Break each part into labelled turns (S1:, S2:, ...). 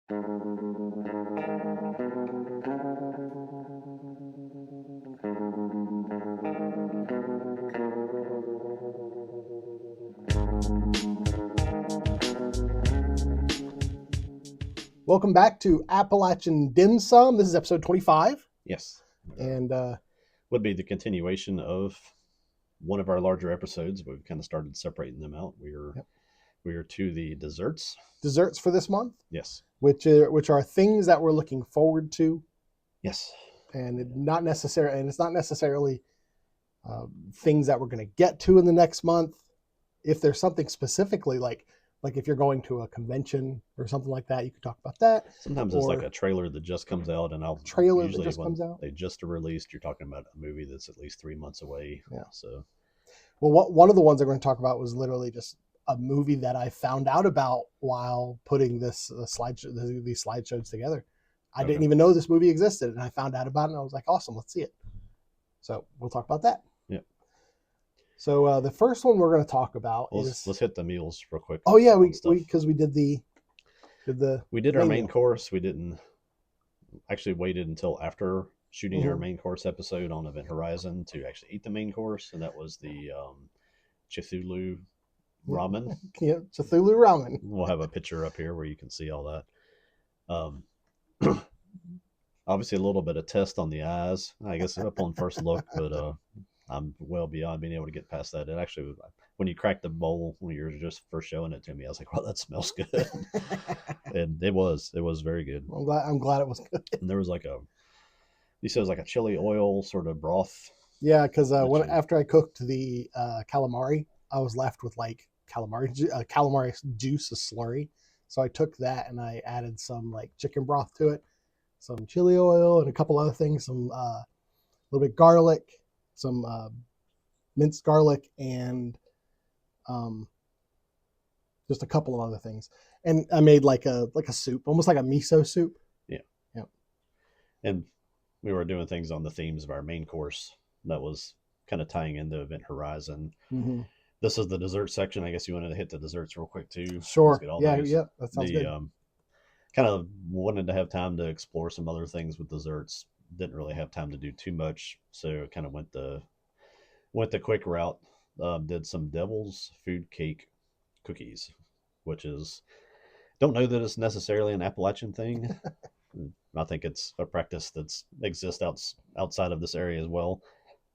S1: Welcome back to Appalachian Dim Sum. This is episode 25.
S2: Yes.
S1: And
S2: would be the continuation of one of our larger episodes. We've kind of started separating them out. We are to the desserts.
S1: Desserts for this month.
S2: Yes.
S1: Which are things that we're looking forward to.
S2: Yes.
S1: And it's not necessarily things that we're going to get to in the next month. If there's something specifically like if you're going to a convention or something like that, you could talk about that.
S2: Sometimes it's like a trailer that just comes out, and comes out. They just released. You're talking about a movie that's at least 3 months away.
S1: Yeah.
S2: So,
S1: well, one of the ones I'm going to talk about was literally just a movie that I found out about while putting these slideshows together. I didn't even know this movie existed, and I found out about it, and I was like, awesome, let's see it. So we'll talk about that.
S2: Yeah.
S1: So the first one we're going to talk about
S2: let's hit the meals real quick.
S1: Oh yeah, we did
S2: our main course. We didn't actually waited until after shooting our main course episode on Event Horizon to actually eat the main course, and that was the Cthulhu ramen.
S1: Yeah, Cthulhu ramen.
S2: We'll have a picture up here where you can see all that. Obviously, a little bit of test on the eyes, I guess, upon first look, but I'm well beyond being able to get past that. It actually, when you cracked the bowl, when you were just first showing it to me, I was like, wow, that smells good. And it was very good.
S1: I'm glad it was good.
S2: And there was you said it was like a chili oil sort of broth.
S1: Yeah, because after I cooked the calamari, I was left with like calamari juice, a slurry. So I took that and I added some like chicken broth to it, some chili oil, and a couple other things, some little bit garlic, some minced garlic, and just a couple of other things. And I made like a soup, almost like a miso soup.
S2: Yeah.
S1: Yeah.
S2: And we were doing things on the themes of our main course that was kind of tying into Event Horizon.
S1: Mm-hmm.
S2: This is the dessert section. I guess you wanted to hit the desserts real quick too.
S1: Sure. Yeah. That sounds good.
S2: Kind of wanted to have time to explore some other things with desserts. Didn't really have time to do too much, so kind of went the quick route. Did some Devil's Food Cake cookies, which is, don't know that it's necessarily an Appalachian thing. I think it's a practice that's exists outside of this area as well,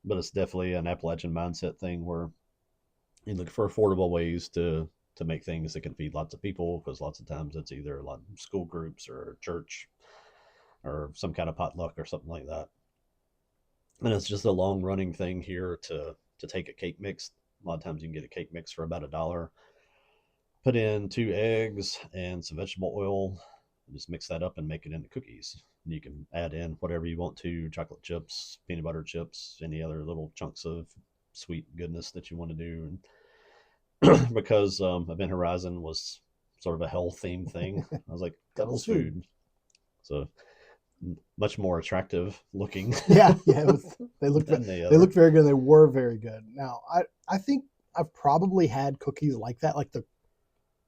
S2: but it's definitely an Appalachian mindset thing where you look for affordable ways to make things that can feed lots of people, because lots of times it's either a lot of school groups or church or some kind of potluck or something like that. And it's just a long running thing here to take a cake mix. A lot of times you can get a cake mix for about $1. Put in 2 eggs and some vegetable oil, and just mix that up and make it into cookies. And you can add in whatever you want to, chocolate chips, peanut butter chips, any other little chunks of sweet goodness that you want to do. And because Event Horizon was sort of a hell themed thing, I was like, Devil's Food. So much more attractive looking.
S1: Yeah. They looked very good. They were very good. Now, I think I've probably had cookies like that, like the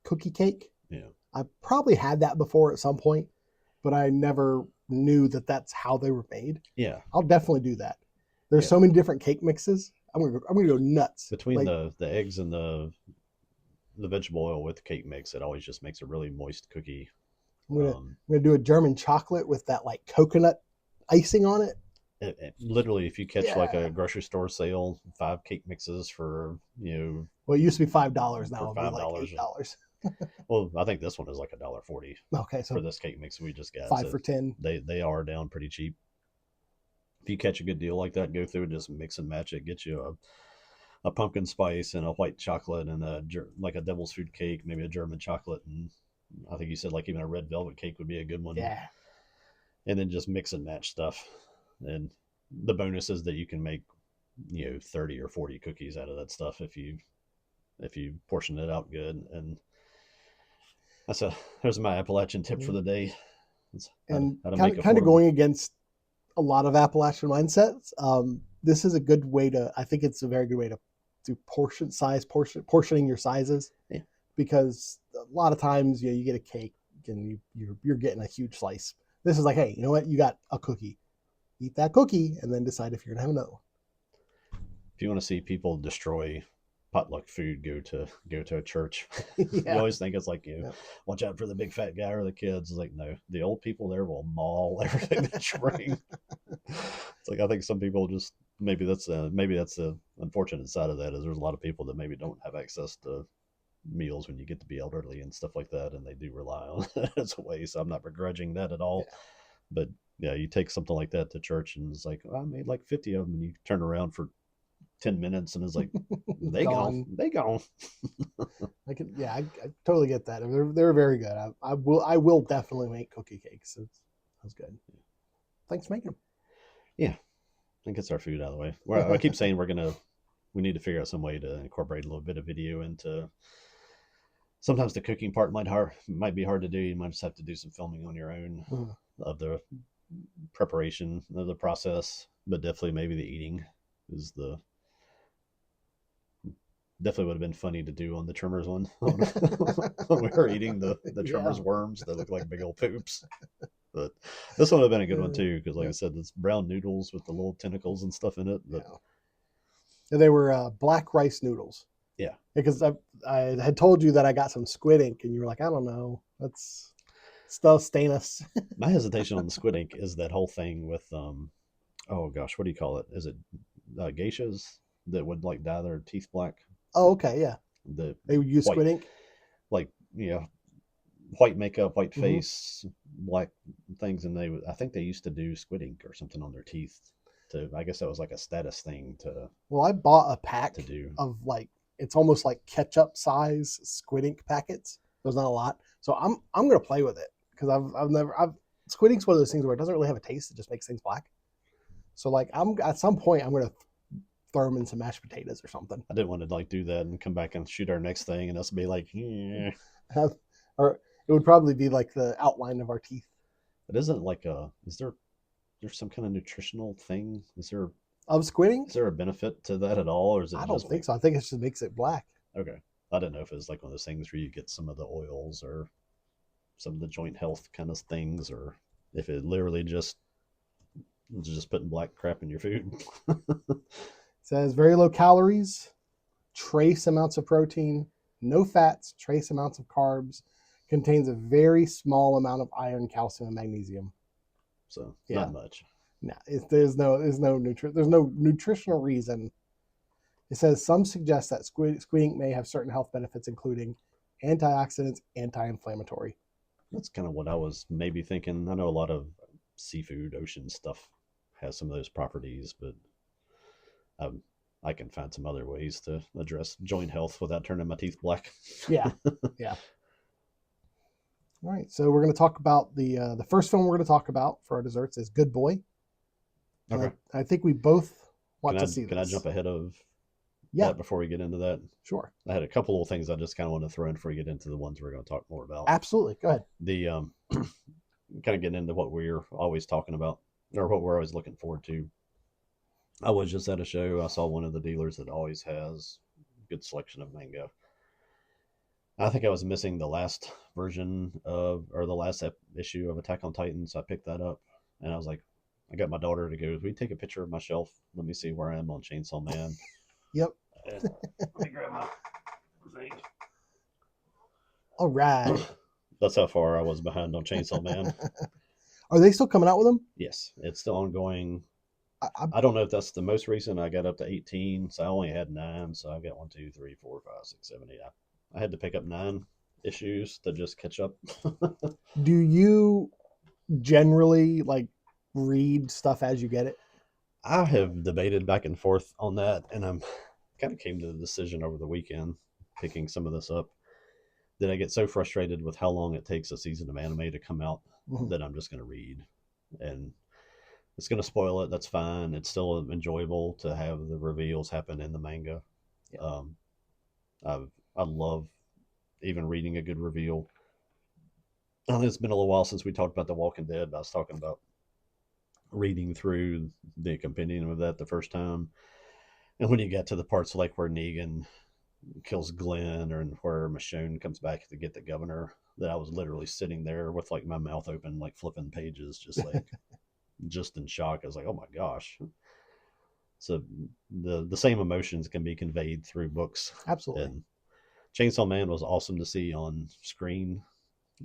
S1: cookie cake.
S2: Yeah.
S1: I probably had that before at some point, but I never knew that that's how they were made.
S2: Yeah.
S1: I'll definitely do that. There's so many different cake mixes. I'm gonna go nuts.
S2: Between the eggs and the vegetable oil with the cake mix, it always just makes a really moist cookie.
S1: I'm gonna do a German chocolate with that like coconut icing on it.
S2: It literally, if you catch like a grocery store sale, 5 cake mixes for
S1: well, it used to be $5. Now it'll be like $8.
S2: Well, I think this one is like $1.40.
S1: Okay, so
S2: for this cake mix we just got
S1: 5 for $10.
S2: They are down pretty cheap. If you catch a good deal like that, go through and just mix and match it. Get you a pumpkin spice and a white chocolate and like a Devil's Food Cake, maybe a German chocolate, and I think you said like even a red velvet cake would be a good one.
S1: Yeah.
S2: And then just mix and match stuff. And the bonus is that you can make 30 or 40 cookies out of that stuff if you portion it out good. And there's my Appalachian tip for the day.
S1: And kind of going against a lot of Appalachian mindsets. This is a good way I think it's a very good way to do portioning your sizes.
S2: Yeah.
S1: Because a lot of times, you get a cake, and you're getting a huge slice. This is like, hey, you know what? You got a cookie. Eat that cookie, and then decide if you're gonna have another one.
S2: If you want to see people destroy potluck food, go to a church. You
S1: Yeah.
S2: always think it's like,
S1: Yeah.
S2: watch out for the big fat guy or the kids. It's like, no, the old people there will maul everything that you bring. It's like, I think some people just, maybe that's the unfortunate side of that, is there's a lot of people that maybe don't have access to meals when you get to be elderly and stuff like that, and they do rely on it as a way. So I'm not begrudging that at all.
S1: Yeah.
S2: But yeah, you take something like that to church and it's like, oh, I made like 50 of them, and you turn around for 10 minutes and it's like,
S1: Gone.
S2: they gone.
S1: I totally get that. They're very good. I will definitely make cookie cakes. That's good. Thanks for making them.
S2: Yeah, that gets our food out of the way. I keep saying we need to figure out some way to incorporate a little bit of video into. Sometimes the cooking part might be hard to do. You might just have to do some filming on your own of the preparation of the process, but definitely maybe the eating is the definitely would have been funny to do on the trimmers one when we were eating the trimmers worms that look like big old poops. But this one would have been a good one too, because like I said, it's brown noodles with the little tentacles and stuff in it. But
S1: they were black rice noodles.
S2: Yeah,
S1: because I had told you that I got some squid ink, and you were like, I don't know, that's still stain us.
S2: My hesitation on the squid ink is that whole thing with oh gosh, what do you call it? Is it geishas that would like dye their teeth black?
S1: Oh, okay, yeah. They would use
S2: white,
S1: squid ink,
S2: like white makeup, white face, black things, and I think they used to do squid ink or something on their teeth. I guess that was like a status thing to.
S1: Well, I bought a pack
S2: to do
S1: of like, it's almost like ketchup size squid ink packets. There's not a lot, so I'm gonna play with it because I've squid ink's one of those things where it doesn't really have a taste; it just makes things black. So like, I'm at some point I'm gonna throw them in some mashed potatoes or something.
S2: I didn't want to like do that and come back and shoot our next thing, and us be like,
S1: or it would probably be like the outline of our teeth.
S2: It isn't like is there's some kind of nutritional thing?
S1: Of squid ink?
S2: Is there a benefit to that at all, or is it?
S1: I don't think so. I think it just makes it black.
S2: Okay, I didn't know if it was like one of those things where you get some of the oils or some of the joint health kind of things, or if it literally just putting black crap in your food.
S1: It says very low calories, trace amounts of protein, no fats, trace amounts of carbs, contains a very small amount of iron, calcium, and magnesium.
S2: So not much.
S1: No, there's no nutritional reason. It says some suggest that squid ink may have certain health benefits, including antioxidants, anti-inflammatory.
S2: That's kind of what I was maybe thinking. I know a lot of seafood, ocean stuff has some of those properties, but I can find some other ways to address joint health without turning my teeth black.
S1: Yeah. All right, so we're going to talk about the first film we're going to talk about for our desserts is Good Boy.
S2: Okay.
S1: I think we both want to see this.
S2: Can I jump ahead of that before we get into that?
S1: Sure.
S2: I had a couple of things I just kind of want to throw in before we get into the ones we're going to talk more about.
S1: Absolutely. Go ahead.
S2: The kind of getting into what we're always talking about, or what we're always looking forward to. I was just at a show. I saw one of the dealers that always has a good selection of mango. I think I was missing the last version of, or the last issue of Attack on Titan, so I picked that up, and I was like, I got my daughter to go, we take a picture of my shelf. Let me see where I am on Chainsaw Man.
S1: Yep.
S2: Let me grab my thing.
S1: All right.
S2: That's how far I was behind on Chainsaw Man.
S1: Are they still coming out with them?
S2: Yes, it's still ongoing. I don't know if that's the most recent. I got up to 18, so I only had 9. So I got 1, 2, 3, 4, 5, 6, 7, 8. I had to pick up 9 issues to just catch up.
S1: Do you generally like read stuff as you get it?
S2: I have debated back and forth on that, and I'm kind of came to the decision over the weekend, picking some of this up, that I get so frustrated with how long it takes a season of anime to come out that I'm just going to read, and it's going to spoil it. That's fine. It's still enjoyable to have the reveals happen in the manga. Yeah. I love even reading a good reveal. I think it's been a little while since we talked about The Walking Dead, but I was talking about reading through the compendium of that the first time. And when you get to the parts like where Negan kills Glenn, or where Michonne comes back to get the governor, that I was literally sitting there with like my mouth open, like flipping pages, just in shock. I was like, oh my gosh. So the same emotions can be conveyed through books.
S1: Absolutely.
S2: And Chainsaw Man was awesome to see on screen,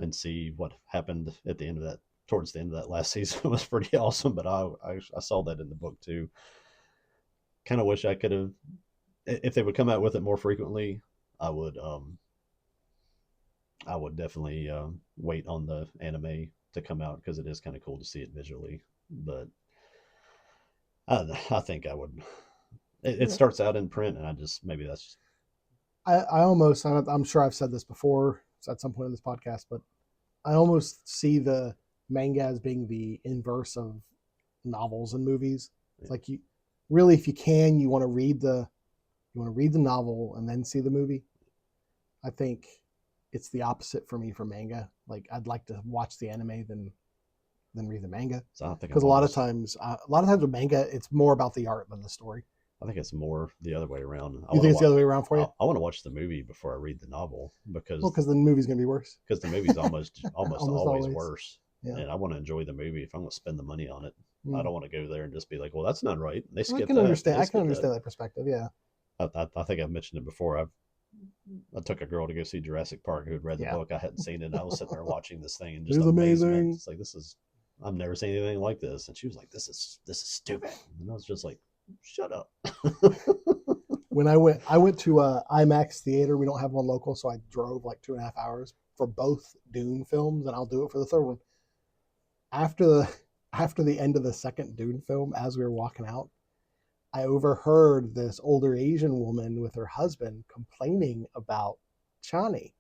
S2: and see what happened at the end of that, towards the end of that last season was pretty awesome. But I saw that in the book too. Kind of wish I could have, if they would come out with it more frequently. I would I would definitely wait on the anime to come out, because it is kind of cool to see it visually. But I think I would. It
S1: Yeah.
S2: starts out in print, and I just, maybe that's just,
S1: I almost, I'm sure I've said this before at some point in this podcast, but I almost see the manga as being the inverse of novels and movies. It's
S2: yeah.
S1: like, you really, if you can, you want to read the novel and then see the movie. I think it's the opposite for me for manga. Like, I'd like to watch the anime than read the manga,
S2: So I think
S1: because
S2: I'm almost.
S1: a lot of times with manga, it's more about the art than the story.
S2: I think it's more the other way around. I
S1: You
S2: want to
S1: think it's the
S2: watch.
S1: other way around for you?
S2: I want to watch the movie before I read the novel,
S1: Well,
S2: because
S1: because the movie's gonna be worse.
S2: the movie's almost
S1: Almost
S2: always
S1: always.
S2: worse.
S1: Yeah.
S2: And I want to enjoy the movie if I'm going to spend the money on it. I
S1: Mm.
S2: don't want to go there and just be like, well, that's not right. They
S1: I
S2: skipped
S1: can
S2: that.
S1: understand.
S2: They
S1: I can
S2: skipped that.
S1: understand that perspective. Yeah.
S2: I think I've mentioned it before. I took a girl to go see Jurassic Park who had read the
S1: Yeah.
S2: book. I hadn't seen it. And I was sitting there watching this thing in
S1: It
S2: just
S1: was
S2: amazement.
S1: amazing.
S2: It's like, this is, I've never seen anything like this. And she was like, this is stupid. And I was just like, shut up.
S1: When I went to IMAX theater. We don't have one local, so I drove like 2.5 hours for both Dune films, and I'll do it for the third one. After the after the end of the second Dune film, as we were walking out, I overheard this older Asian woman with her husband complaining about Chani.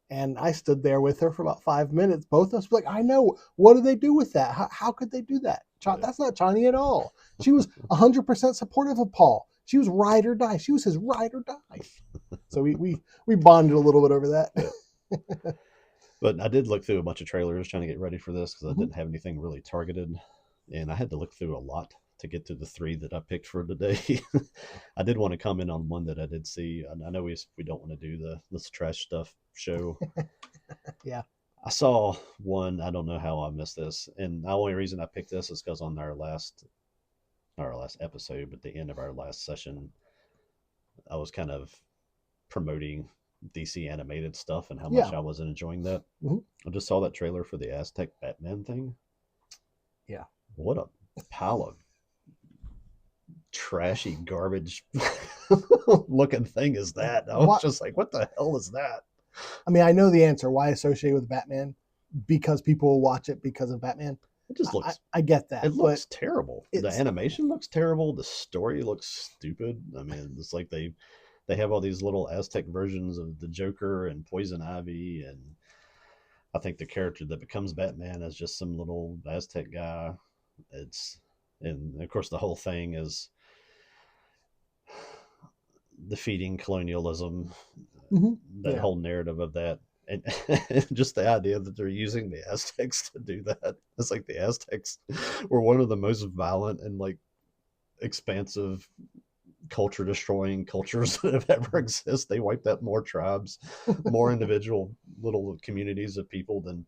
S1: And I stood there with her for about 5 minutes. Both of us were like, I know. What do they do with that? How could they do that? That's not Chani at all. She was 100% supportive of Paul. She was ride or die. She was his ride or die. So we bonded a little bit over that.
S2: Yeah. But I did look through a bunch of trailers trying to get ready for this, because I
S1: Mm-hmm.
S2: didn't have anything really targeted. And I had to look through a lot to get to the three that I picked for today. I did want to comment on one that I did see. I know we don't want to do this trash stuff show.
S1: Yeah.
S2: I saw one. I don't know how I missed this, and the only reason I picked this is because on our last episode, but the end of our last session, I was kind of promoting DC animated stuff and how much
S1: Yeah.
S2: I wasn't enjoying that.
S1: Mm-hmm.
S2: I just saw that trailer for the Aztec Batman thing.
S1: Yeah.
S2: What a pile of trashy garbage looking thing is that? I was
S1: What?
S2: just like, what the hell is that?
S1: I mean, I know the answer. Why associate with Batman? Because people will watch it because of Batman.
S2: It just looks.
S1: I get that,
S2: It
S1: but
S2: looks terrible. The
S1: it's
S2: animation looks terrible. The story looks stupid. I mean, it's like they have all these little Aztec versions of the Joker and Poison Ivy, and I think the character that becomes Batman is just some little Aztec guy. It's And of course the whole thing is defeating colonialism,
S1: mm-hmm.
S2: that
S1: Yeah.
S2: whole narrative of that. And just the idea that they're using the Aztecs to do that. It's like the Aztecs were one of the most violent and like expansive culture destroying cultures that have ever existed. They wiped out more tribes, more individual little communities of people than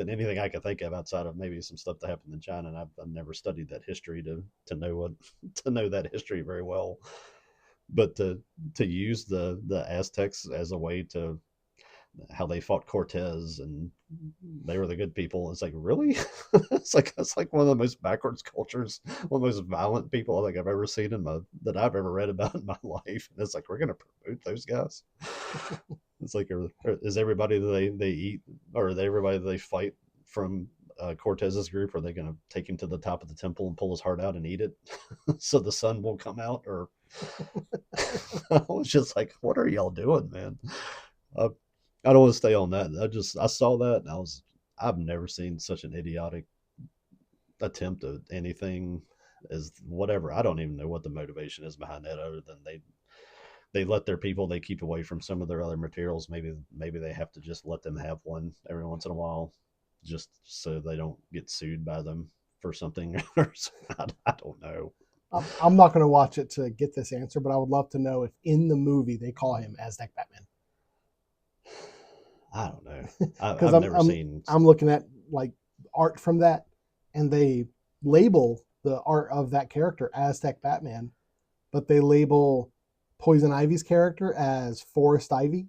S2: anything I could think of, outside of maybe some stuff that happened in China. And I've never studied that history to know to know that history very well. But to use the Aztecs as a way to, how they fought Cortez and they were the good people. It's like, really? It's like one of the most backwards cultures, one of the most violent people I think I've ever seen that I've ever read about in my life. And it's like, we're gonna promote those guys. It's like, is everybody that they eat, or everybody that they fight from Cortez's group, are they going to take him to the top of the temple and pull his heart out and eat it so the sun will come out? Or I was just like, what are y'all doing, man? Uh, I don't want to stay on that. I saw that and I've never seen such an idiotic attempt at anything as whatever. I don't even know what the motivation is behind that, other than they let their people, they keep away from some of their other materials. Maybe they have to just let them have one every once in a while, just so they don't get sued by them for something. I don't know.
S1: I'm not going to watch it to get this answer, but I would love to know if in the movie they call him Aztec Batman.
S2: I don't know.
S1: Because
S2: I've never seen.
S1: I'm looking at like art from that, and they label the art of that character Aztec Batman, but they label Poison Ivy's character as Forest Ivy.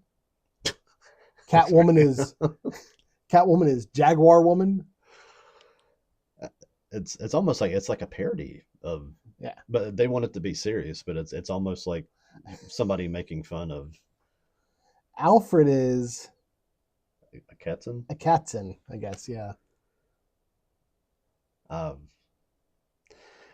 S1: Catwoman is Jaguar Woman.
S2: It's almost like it's like a parody of.
S1: Yeah.
S2: But they want it to be serious, but it's almost like somebody making fun of
S1: Alfred is
S2: a Katzen.
S1: a Katzen, I guess. Yeah.
S2: Um,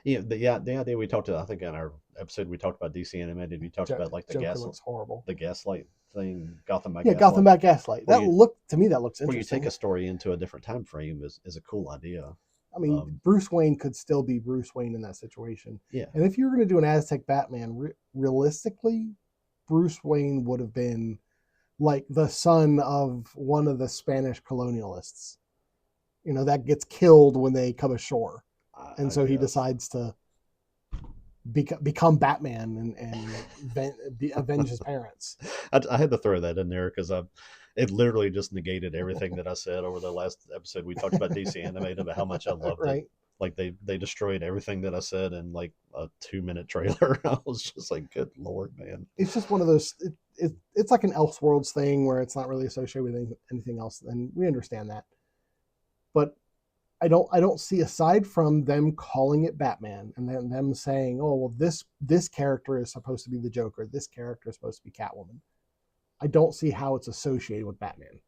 S2: the idea we talked about, I think in our episode we talked about DC animated. We talked about like
S1: Joker looks horrible.
S2: the Gaslight thing, Gotham by
S1: Yeah,
S2: Gaslight.
S1: Gotham by Gaslight. That looks interesting.
S2: Where you take a story into a different time frame is a cool idea.
S1: I mean, Bruce Wayne could still be Bruce Wayne in that situation.
S2: Yeah.
S1: And if you were going to do an Aztec Batman, realistically, Bruce Wayne would have been like the son of one of the Spanish colonialists. You know, that gets killed when they come ashore. And so he decides to become Batman and avenge his parents.
S2: I had to throw that in there because it literally just negated everything that I said over the last episode. We talked about DC animated, about how much I loved it. Like they destroyed everything that I said in like a 2-minute trailer. I was just like, good Lord, man.
S1: It's just one of those, it's like an Elseworlds thing where it's not really associated with anything else. And we understand that. But I don't see, aside from them calling it Batman and then them saying, oh, well, this character is supposed to be the Joker. This character is supposed to be Catwoman. I don't see how it's associated with Batman.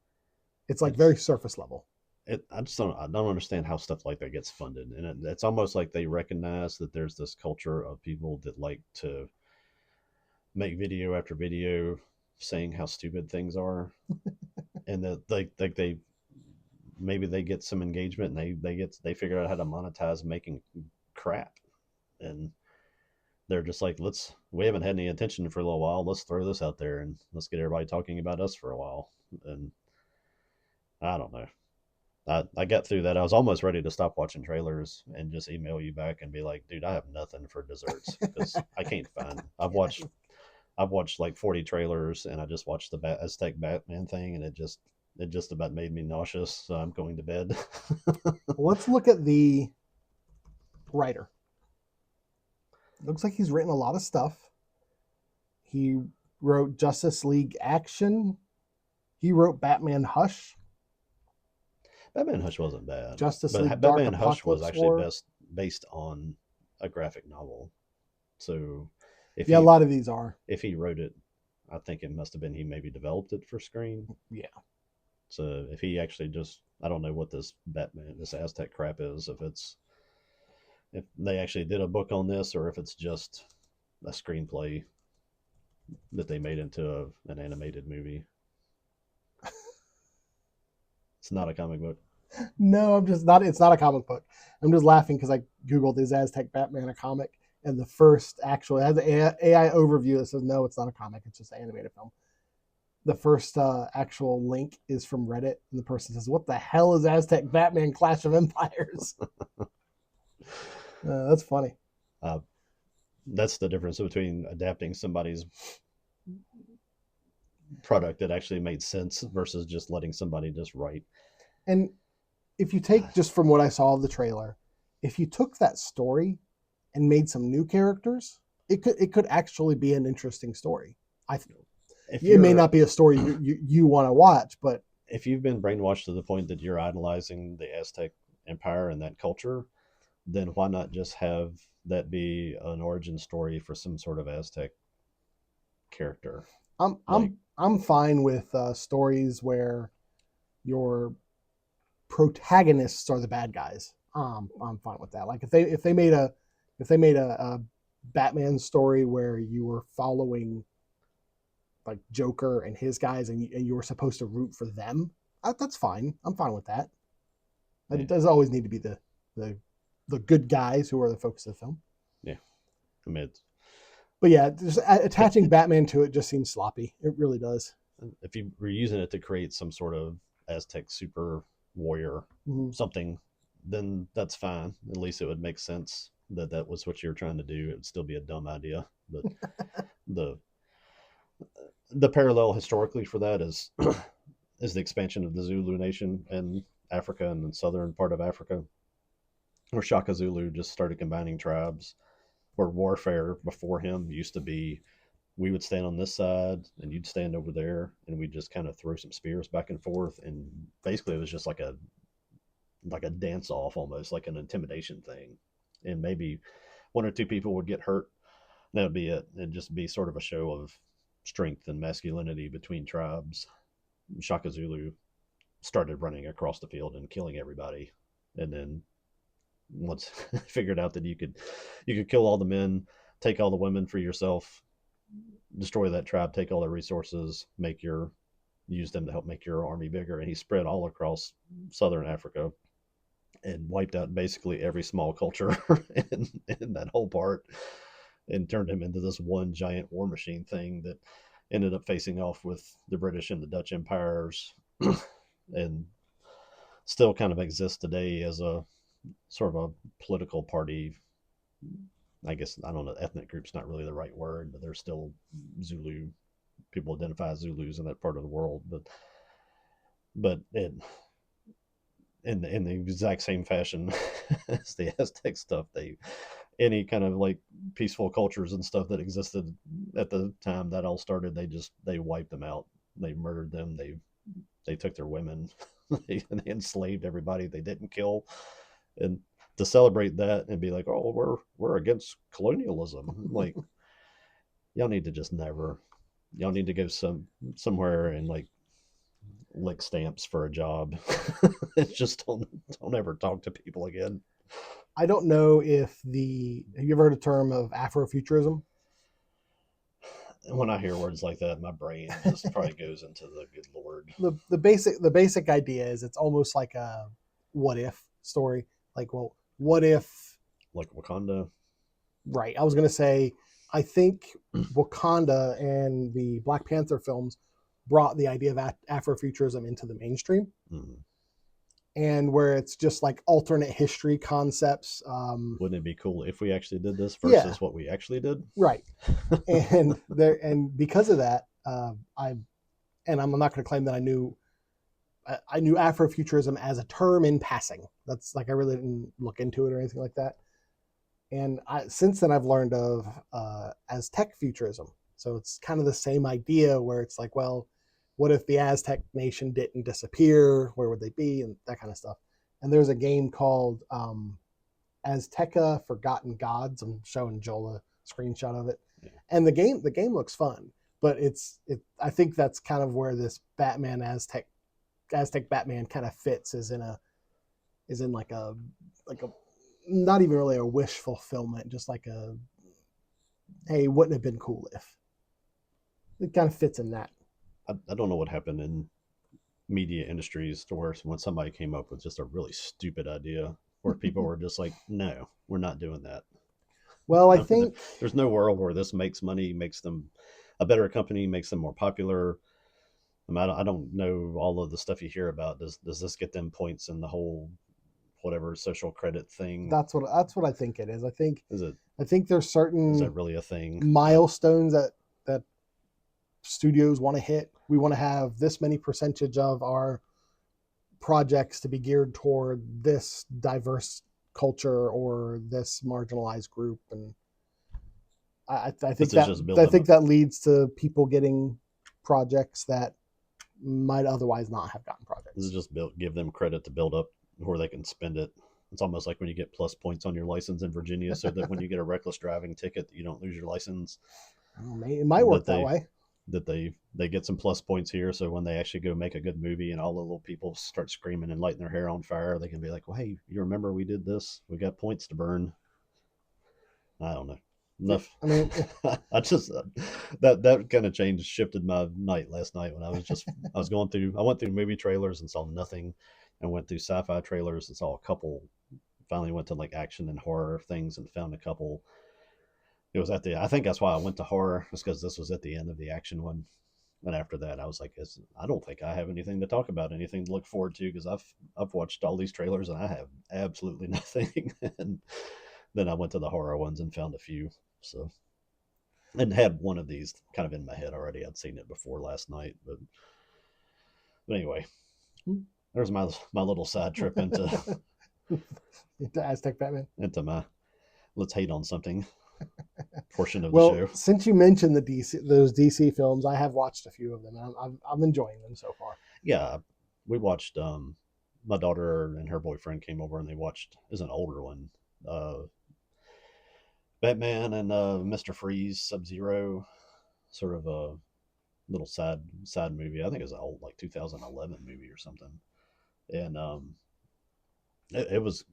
S1: It's like very surface level.
S2: I don't understand how stuff like that gets funded. And it's almost like they recognize that there's this culture of people that like to make video after video saying how stupid things are. And that they maybe they get some engagement and they figure out how to monetize making crap, and they're just like, we haven't had any attention for a little while, let's throw this out there and let's get everybody talking about us for a while. And I don't know, I got through that. I was almost ready to stop watching trailers and just email you back and be like, dude, I have nothing for desserts because I can't find. I've watched like 40 trailers, and I just watched the Aztec Batman thing, and it just about made me nauseous, so I'm going to bed.
S1: Let's look at the writer. Looks like he's written a lot of stuff. He wrote Justice League Action. He wrote Batman Hush.
S2: Batman Hush wasn't bad.
S1: Justice League Dark
S2: Batman Hush was actually
S1: War.
S2: based on a graphic novel. So
S1: a lot of these are.
S2: If he wrote it, I think it must have been he maybe developed it for screen.
S1: Yeah.
S2: So if he actually I don't know what this Aztec crap is, if they actually did a book on this or if it's just a screenplay that they made into an animated movie. It's not a comic book.
S1: No, it's not a comic book. I'm just laughing because I Googled, is Aztec Batman a comic? And the first actual, it has an AI overview that says, no, it's not a comic. It's just an animated film. The first actual link is from Reddit, and the person says, what the hell is Aztec Batman Clash of Empires? That's funny.
S2: That's the difference between adapting somebody's product that actually made sense versus just letting somebody just write.
S1: And if you take, just from what I saw of the trailer, if you took that story and made some new characters, it could actually be an interesting story. I feel. It may not be a story you want to watch, but
S2: if you've been brainwashed to the point that you're idolizing the Aztec Empire and that culture, then why not just have that be an origin story for some sort of Aztec character?
S1: I'm fine with stories where your protagonists are the bad guys. I'm fine with that. Like if they made a Batman story where you were following like Joker and his guys, and you were supposed to root for them, that's fine. I'm fine with that. Yeah. It doesn't always need to be the good guys who are the focus of the film.
S2: Yeah, I mean,
S1: but yeah, just attaching Batman to it just seems sloppy. It really does.
S2: If you were using it to create some sort of Aztec super warrior something, then that's fine. At least it would make sense. that was what you're trying to do, it would still be a dumb idea. But the the parallel historically for that is is the expansion of the Zulu nation in Africa and the southern part of Africa, where Shaka Zulu just started combining tribes. Where warfare before him used to be, we would stand on this side and you'd stand over there, and we'd just kind of throw some spears back and forth, and basically it was just like a dance off, almost like an intimidation thing, and maybe one or two people would get hurt. That would be it. It'd just be sort of a show of strength and masculinity between tribes. Shaka Zulu started running across the field and killing everybody, and then once figured out that you could kill all the men, take all the women for yourself, destroy that tribe, take all their resources, use them to help make your army bigger. And he spread all across southern Africa and wiped out basically every small culture in that whole part, and turned him into this one giant war machine thing that ended up facing off with the British and the Dutch empires, and still kind of exists today as a sort of a political party. I guess, I don't know, ethnic group's not really the right word, but there's still Zulu people identify as Zulus in that part of the world. But in the exact same fashion as the Aztec stuff, they any kind of like peaceful cultures and stuff that existed at the time that all started, they wiped them out. They murdered them. They took their women. They enslaved everybody they didn't kill. And to celebrate that and be like, oh, we're against colonialism, like, y'all need to just never, y'all need to go somewhere and like lick stamps for a job. Just don't ever talk to people again.
S1: I don't know if have you ever heard a term of Afrofuturism?
S2: When I hear words like that, my brain just probably goes into the good Lord.
S1: The basic idea is it's almost like a what if story. Like, well, what if,
S2: Like Wakanda.
S1: right? I was gonna say, I think Wakanda and the Black Panther films brought the idea of Afrofuturism into the mainstream,
S2: Mm.
S1: and where it's just like alternate history concepts.
S2: Wouldn't it be cool if we actually did this
S1: Yeah,
S2: versus what we actually did?
S1: right. And because of that, I'm not going to claim that I knew Afrofuturism as a term in passing. That's like, I really didn't look into it or anything like that. And since then I've learned of Aztec futurism. So it's kind of the same idea where it's like, well, what if the Aztec nation didn't disappear? Where would they be? And that kind of stuff. And there's a game called Azteca Forgotten Gods. I'm showing Joel a screenshot of it,
S2: Yeah.
S1: and the game looks fun. But I think that's kind of where this Batman Aztec Batman kind of fits, is in like a not even really a wish fulfillment, just like a, hey, wouldn't have been cool if. It kind of fits in that.
S2: I don't know what happened in media industries to where when somebody came up with just a really stupid idea, where people were just like, no, we're not doing that.
S1: Well, I
S2: I mean,
S1: think
S2: there's no world where this makes money, makes them a better company, makes them more popular. I mean, I don't know all of the stuff you hear about. Does this get them points in the whole whatever social credit thing?
S1: that's what I think it is.
S2: Is it
S1: I think there's
S2: is that
S1: certain
S2: really a thing?
S1: milestones that studios want to hit. We want to have this many percentage of our projects to be geared toward this diverse culture or this marginalized group, and I think
S2: This is just
S1: I
S2: building
S1: think that leads to people getting projects that might otherwise not have gotten
S2: This is
S1: projects.
S2: just give them credit to build up where they can spend it. It's almost like when you get plus points on your license in Virginia, so that when you get a reckless driving ticket, you don't lose your license.
S1: It might work
S2: That
S1: that
S2: they
S1: way.
S2: that they get some plus points here, so when they actually go make a good movie and all the little people start screaming and lighting their hair on fire, they can be like, well, hey, you remember we did this, we got points to burn. I don't know enough.
S1: I mean,
S2: I just that kind of shifted my night last night when I was going through, I went through movie trailers and saw nothing, and went through sci-fi trailers and saw a couple. Finally went to like action and horror things and found a couple. It was at the, I think that's why I went to horror, just because this was at the end of the action one. And after that, I was like, I don't think I have anything to talk about, anything to look forward to, because I've watched all these trailers and I have absolutely nothing. And then I went to the horror ones and found a few. So, and had one of these kind of in my head already. I'd seen it before last night, but anyway, there's my little side trip into
S1: Into Aztec Batman.
S2: into my let's hate on something portion of the
S1: Well,
S2: show.
S1: since you mentioned those DC films, I have watched a few of them. And I'm enjoying them so far.
S2: Yeah, we watched. My daughter and her boyfriend came over and they watched. Is an older one. Batman and Mr. Freeze, Sub Zero, sort of a little side movie. I think it was an old like 2011 movie or something. And it was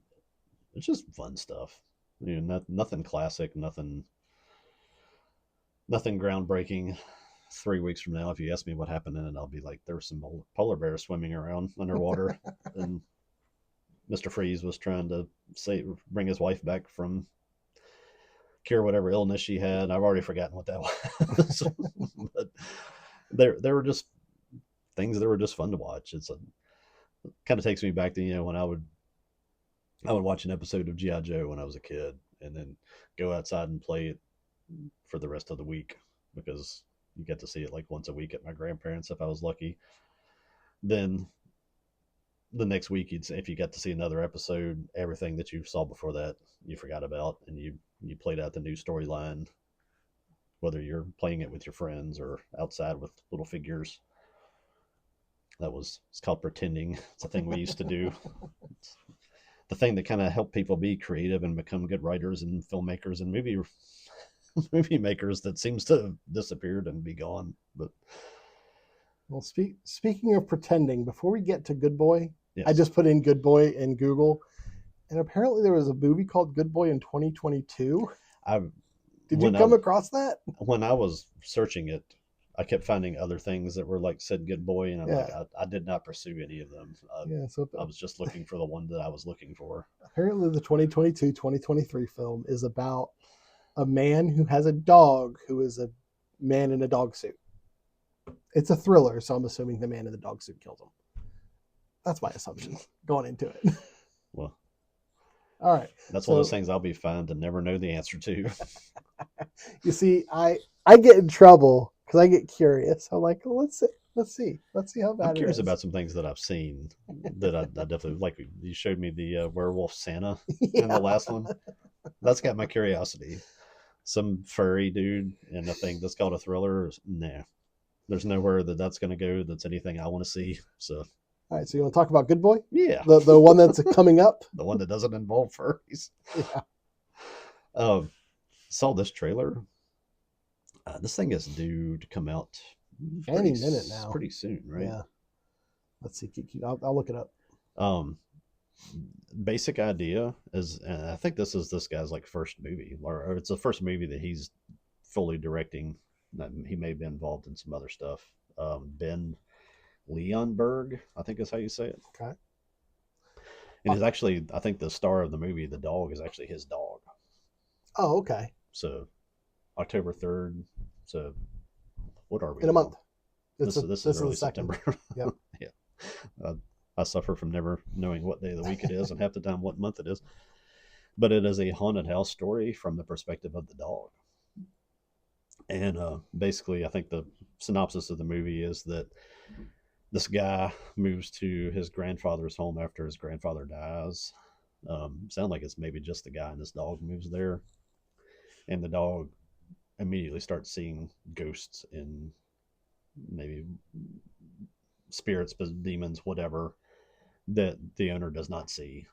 S2: it's just fun stuff. Nothing classic, nothing groundbreaking. 3 weeks from now, if you ask me what happened in it, I'll be like, there were some polar bears swimming around underwater, and Mr. Freeze was trying to bring his wife back from cure whatever illness she had. I've already forgotten what that was, but there were just things that were just fun to watch. Kind of takes me back to when I would watch an episode of GI Joe when I was a kid, and then go outside and play it for the rest of the week because you get to see it like once a week at my grandparents if I was lucky. Then the next week, if you got to see another episode, everything that you saw before that you forgot about, and you played out the new storyline, whether you're playing it with your friends or outside with little figures. It's called pretending. It's a thing we used to do. It's the thing that kind of helped people be creative and become good writers and filmmakers and movie makers that seems to have disappeared and be gone. But
S1: Well, speaking of pretending, before we get to Good Boy,
S2: yes.
S1: I just put in Good Boy in Google, and apparently there was a movie called Good Boy in 2022. Did you come across that?
S2: When I was searching it, I kept finding other things that were like said Good Boy, and I'm like, I did not pursue any of them. I was just looking for the one that I was looking for.
S1: Apparently the 2022-2023 film is about a man who has a dog who is a man in a dog suit. It's a thriller, so I'm assuming the man in the dog suit kills him. That's my assumption going into it.
S2: Well,
S1: all right.
S2: That's one of those things I'll be fine to never know the answer to.
S1: You see, I get in trouble because I get curious. I'm like, well, let's see how bad.
S2: I'm curious about some things that I've seen that I definitely like. You showed me the werewolf Santa in the last one. That's got my curiosity. Some furry dude in a thing that's called a thriller. Nah, there's nowhere that's going to go. That's anything I want to see. So.
S1: All right, so you want to talk about Good Boy?
S2: Yeah.
S1: The one that's coming up?
S2: The one that doesn't involve furries. Yeah. Saw this trailer. This thing is due to come out
S1: any minute now.
S2: Pretty soon, right?
S1: Yeah. Let's see. I'll look it up.
S2: Basic idea is, and I think this is this guy's like first movie, or it's the first movie that he's fully directing. He may be involved in some other stuff. Ben Leonberg, I think is how you say it.
S1: Okay.
S2: And he's actually, I think the star of the movie, the dog, is actually his dog.
S1: Oh, okay.
S2: So October 3rd. So what are we?
S1: In a month.
S2: This is early September.
S1: Yep.
S2: Yeah. I suffer from never knowing what day of the week it is and half the time what month it is. But it is a haunted house story from the perspective of the dog. And basically, I think the synopsis of the movie is that this guy moves to his grandfather's home after his grandfather dies. Sound like it's maybe just the guy and his dog moves there. And the dog immediately starts seeing ghosts and maybe spirits, demons, whatever, that the owner does not see.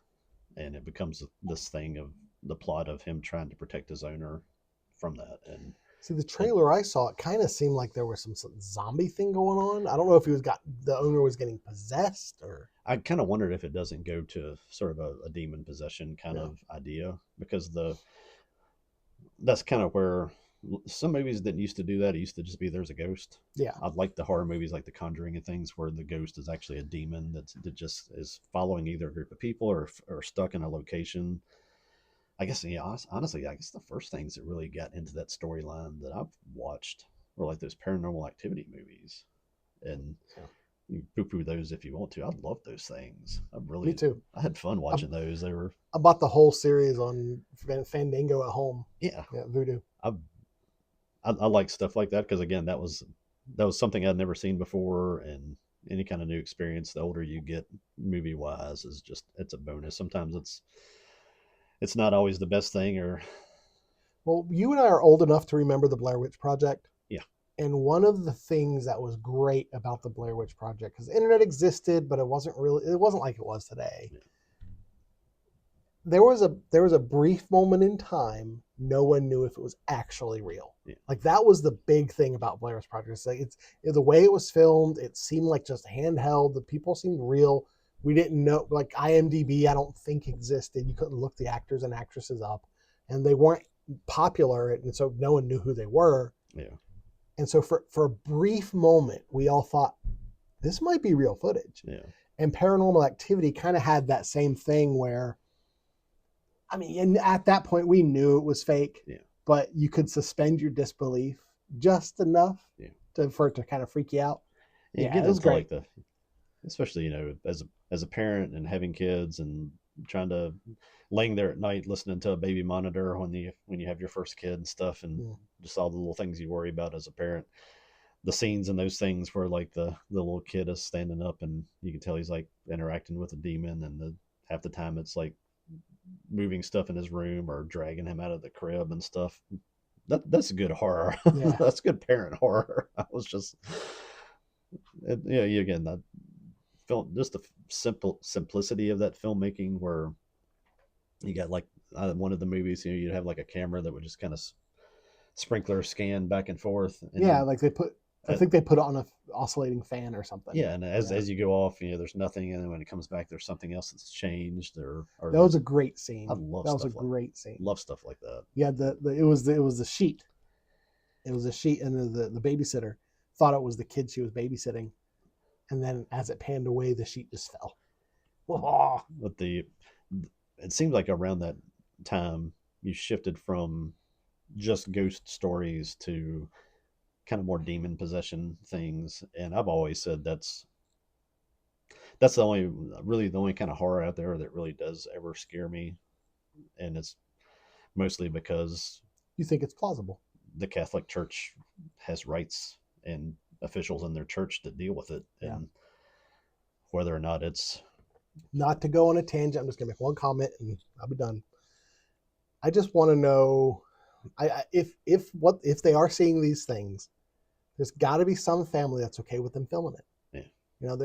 S2: And it becomes this thing of the plot of him trying to protect his owner from that. And
S1: see, the trailer I saw, it kind of seemed like there was some zombie thing going on. I don't know if the owner was getting possessed, or
S2: I kind of wondered if it doesn't go to sort of a demon possession kind of idea, because that's kind of where some movies that used to do that. It used to just be there's a ghost.
S1: Yeah,
S2: I like the horror movies like The Conjuring and things where the ghost is actually a demon that just is following either a group of people or stuck in a location. I guess, honestly, I guess the first things that really got into that storyline that I've watched were like those Paranormal Activity movies. And you poo-poo those if you want to. I love those things.
S1: Me too.
S2: I had fun
S1: I,
S2: watching those. They were,
S1: I bought the whole series on Fandango at home.
S2: yeah.
S1: Yeah, Voodoo.
S2: I I like stuff like that because again, that was something I'd never seen before, and any kind of new experience, the older you get, movie wise, is just it's a bonus. Sometimes it's not always the best thing, or
S1: Well, you and I are old enough to remember the Blair Witch Project.
S2: yeah,
S1: And one of the things that was great about the Blair Witch Project, because the internet existed, but it wasn't like it was today.
S2: yeah,
S1: There was a brief moment in time no one knew if it was actually real.
S2: yeah,
S1: Like that was the big thing about Blair Witch Project. It's like the way it was filmed, it seemed like just handheld. The people seemed real. We didn't know, like IMDb, I don't think existed. You couldn't look the actors and actresses up, and they weren't popular, and so no one knew who they were.
S2: yeah,
S1: And so for a brief moment, we all thought this might be real footage.
S2: yeah,
S1: And Paranormal Activity kind of had that same thing where, I mean, and at that point we knew it was fake,
S2: yeah,
S1: but you could suspend your disbelief just enough
S2: yeah.
S1: for it to kind of freak you out.
S2: And
S1: Yeah,
S2: get
S1: it was
S2: into
S1: great.
S2: like especially as a parent and having kids and trying to laying there at night listening to a baby monitor when you have your first kid and stuff, and
S1: Yeah.
S2: just all the little things you worry about as a parent. The scenes and those things where like the little kid is standing up and you can tell he's like interacting with a demon, and half the time it's like moving stuff in his room or dragging him out of the crib and stuff. That's good horror.
S1: Yeah.
S2: That's good parent horror. I was just yeah, again, that film, just the simple simplicity of that filmmaking, where you got like one of the movies, you'd have like a camera that would just kind of sprinkler scan back and forth, and
S1: Yeah,
S2: then
S1: like I think they put it on a oscillating fan or something.
S2: yeah, and
S1: Yeah.
S2: as you go off, there's nothing, and then when it comes back, there's something else that's changed, or
S1: That was
S2: there's
S1: a great
S2: I
S1: scene.
S2: love
S1: That was a
S2: stuff like
S1: great scene.
S2: love stuff like that.
S1: Yeah, it was the sheet. It was a sheet, and the babysitter thought it was the kid she was babysitting, and then as it panned away, the sheet just fell. Oh,
S2: But it seems like around that time you shifted from just ghost stories to kind of more demon possession things, and I've always said that's the only kind of horror out there that really does ever scare me, and it's mostly because
S1: you think it's plausible?
S2: the Catholic Church has rights and officials in their church that deal with it,
S1: Yeah.
S2: and whether or not it's
S1: Not to go on a tangent, I'm just gonna make one comment and I'll be done. I just want to know, if they are seeing these things, there's got to be some family that's okay with them filming it.
S2: yeah,
S1: You know,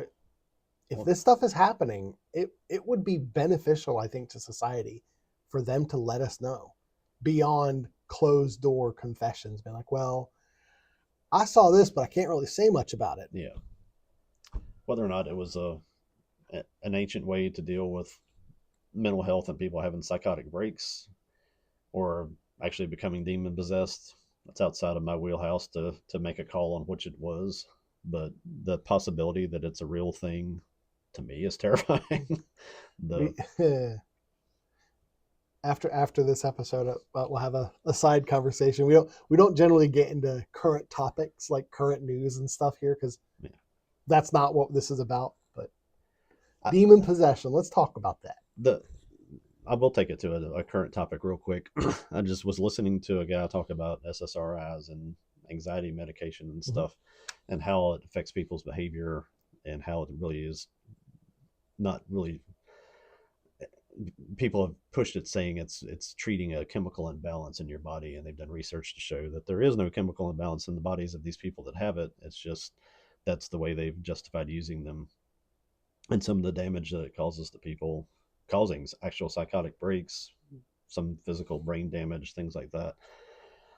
S1: if
S2: well,
S1: this stuff is happening, it would be beneficial, I think, to society for them to let us know beyond closed door confessions. Being like, well, I saw this, but I can't really say much about it.
S2: yeah, whether or not it was an ancient way to deal with mental health and people having psychotic breaks, or actually becoming demon possessed. That's outside of my wheelhouse to make a call on which it was. But the possibility that it's a real thing to me is terrifying. the
S1: After this episode, we'll have a side conversation. We don't generally get into current topics like current news and stuff here because
S2: yeah,
S1: that's not what this is about. But
S2: I,
S1: demon possession, let's talk about that.
S2: the I will take it to a current topic real quick. I just was listening to a guy talk about SSRIs and anxiety medication and
S1: Mm-hmm.
S2: stuff, and how it affects people's behavior, and how it really is not really. People have pushed it, saying it's treating a chemical imbalance in your body, and they've done research to show that there is no chemical imbalance in the bodies of these people that have it. It's just that's the way they've justified using them, and some of the damage that it causes to people, causing actual psychotic breaks, some physical brain damage, things like that.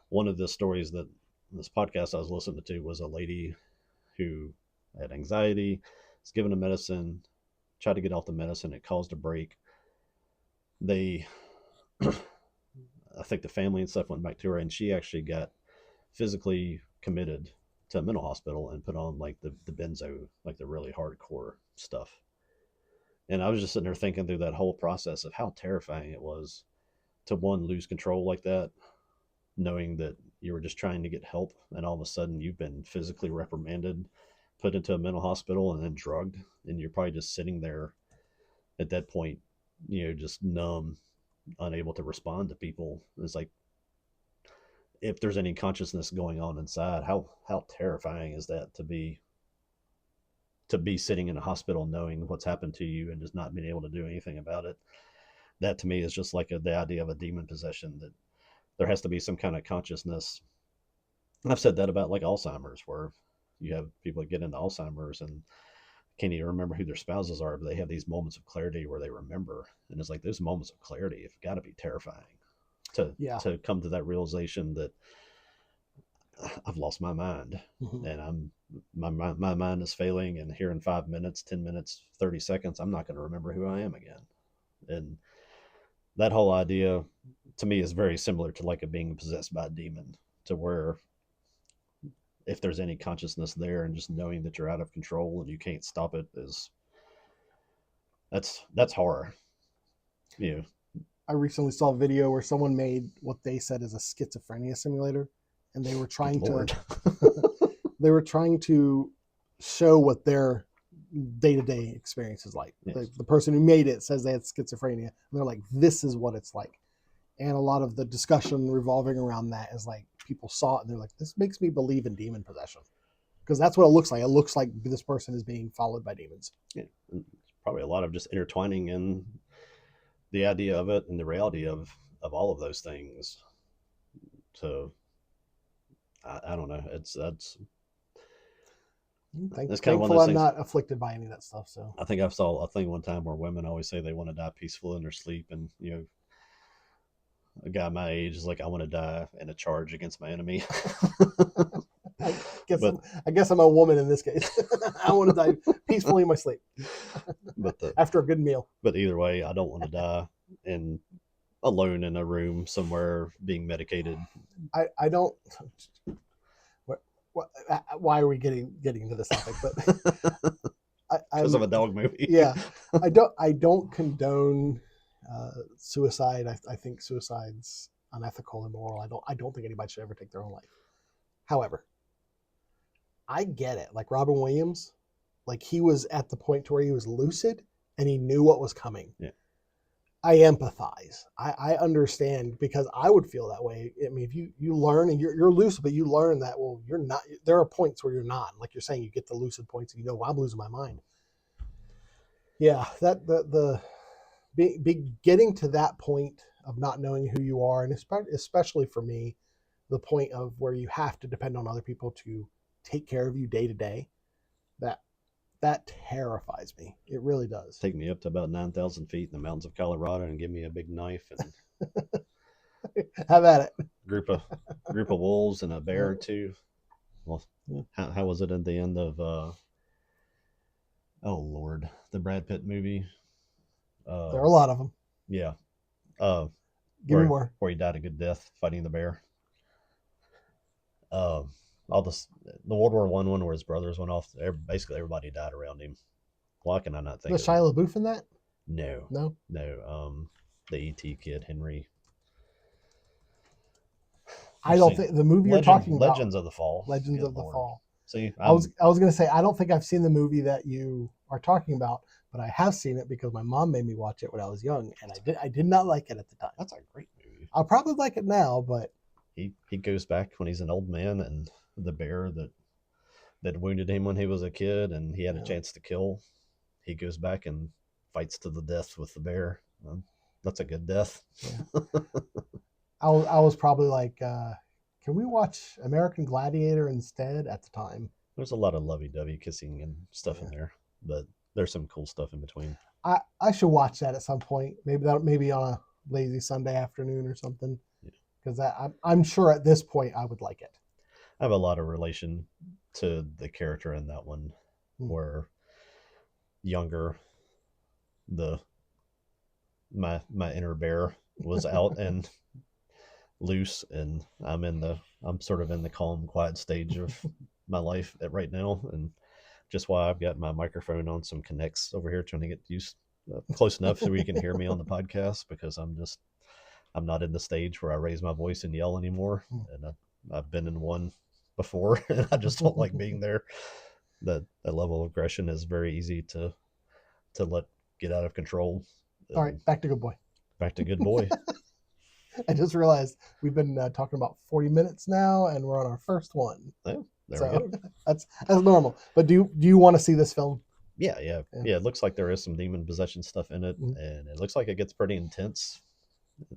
S2: One of the stories that this podcast I was listening to was a lady who had anxiety, was given a medicine, tried to get off the medicine, it caused a break. They, I think the family and stuff went back to her, and she actually got physically committed to a mental hospital and put on like the benzo, like the really hardcore stuff. And I was just sitting there thinking through that whole process of how terrifying it was to one, lose control like that, knowing that you were just trying to get help, and all of a sudden you've been physically reprimanded, put into a mental hospital and then drugged, and you're probably just sitting there at that point, just numb, unable to respond to people. It's like, if there's any consciousness going on inside, how terrifying is that to be sitting in a hospital knowing what's happened to you and just not being able to do anything about it. That to me is just like the idea of a demon possession, that there has to be some kind of consciousness. And I've said that about like Alzheimer's, where you have people that get into Alzheimer's and can't even remember who their spouses are, but they have these moments of clarity where they remember. And it's like those moments of clarity have got to be terrifying to come to that realization that I've lost my mind, and my mind is failing, and here in 5 minutes, 10 minutes, 30 seconds, I'm not going to remember who I am again. And that whole idea to me is very similar to like a being possessed by a demon, to where if there's any consciousness there and just knowing that you're out of control and you can't stop it, that's horror.
S1: I recently saw a video where someone made what they said is a schizophrenia simulator, and they were trying to show what their day-to-day experience is like. Yes. The person who made it says they had schizophrenia, and they're like, this is what it's like. And a lot of the discussion revolving around that is like, people saw it and they're like, this makes me believe in demon possession, because that's what it looks like. It looks like this person is being followed by demons.
S2: Yeah, probably a lot of just intertwining in the idea of it and the reality of all of those things. So I don't know. That's kind of one of those things.
S1: I'm not afflicted by any of that stuff. So
S2: I think I saw a thing one time where women always say they want to die peaceful in their sleep, and a guy my age is like, I want to die in a charge against my enemy.
S1: I guess I'm a woman in this case. I want to die peacefully in my sleep, after a good meal.
S2: But either way, I don't want to die alone in a room somewhere being medicated.
S1: I don't. Why are we getting into this topic? But
S2: because of a dog movie.
S1: Yeah, I don't condone suicide. I think suicide's unethical, immoral. I don't think anybody should ever take their own life. However, I get it. Like Robin Williams, like he was at the point to where he was lucid and he knew what was coming.
S2: Yeah.
S1: I empathize. I understand, because I would feel that way. I mean, if you learn and you're lucid, but you learn that, well, you're not, there are points where you're not. Like you're saying, you get the lucid points and well, I'm losing my mind. Yeah, that the getting to that point of not knowing who you are, and especially for me, the point of where you have to depend on other people to take care of you day to day, that terrifies me. It really does.
S2: Take me up to about 9,000 feet in the mountains of Colorado and give me a big knife and
S1: have at it.
S2: Group of wolves and a bear or two. Well, how was it at the end of oh Lord, the Brad Pitt movie?
S1: There are a lot of them.
S2: Yeah.
S1: Give me more.
S2: Where he died a good death fighting the bear. All the World War I one where his brothers went off. Basically, everybody died around him. Why can I not think?
S1: Was Shia LaBeouf in that?
S2: No. The E.T. kid, Henry.
S1: I don't think the movie you're talking about.
S2: Legends of the Fall.
S1: Legends of the Fall.
S2: See,
S1: I was going to say, I don't think I've seen the movie that you are talking about, but I have seen it because my mom made me watch it when I was young, and I did not like it at the time.
S2: That's a great movie.
S1: I'll probably like it now, but
S2: he goes back when he's an old man, and the bear that wounded him when he was a kid and he had a chance to kill, he goes back and fights to the death with the bear. That's a good death.
S1: Yeah. I was probably like, can we watch American Gladiator instead at the time?
S2: There's a lot of lovey-dovey kissing and stuff in there, but there's some cool stuff in between.
S1: I should watch that at some point. Maybe on a lazy Sunday afternoon or something. Because I'm sure at this point I would like it.
S2: I have a lot of relation to the character in that one, where younger, my inner bear was out and loose, and I'm sort of in the calm, quiet stage of my life right now, and just why I've got my microphone on some connects over here, trying to get used close enough so you can hear me on the podcast, because I'm not in the stage where I raise my voice and yell anymore, and I've been in one before, and I just don't like being there. that level of aggression is very easy to let get out of control.
S1: All right,
S2: And
S1: back to Good Boy.
S2: back to Good Boy.
S1: I just realized we've been talking about 40 minutes now, and we're on our first one.
S2: Yeah, there we
S1: So
S2: go.
S1: that's normal. But do you want to see this film?
S2: Yeah.
S1: Yeah.
S2: It looks like there is some demon possession stuff in it,
S1: Mhm.
S2: and it looks like it gets pretty intense,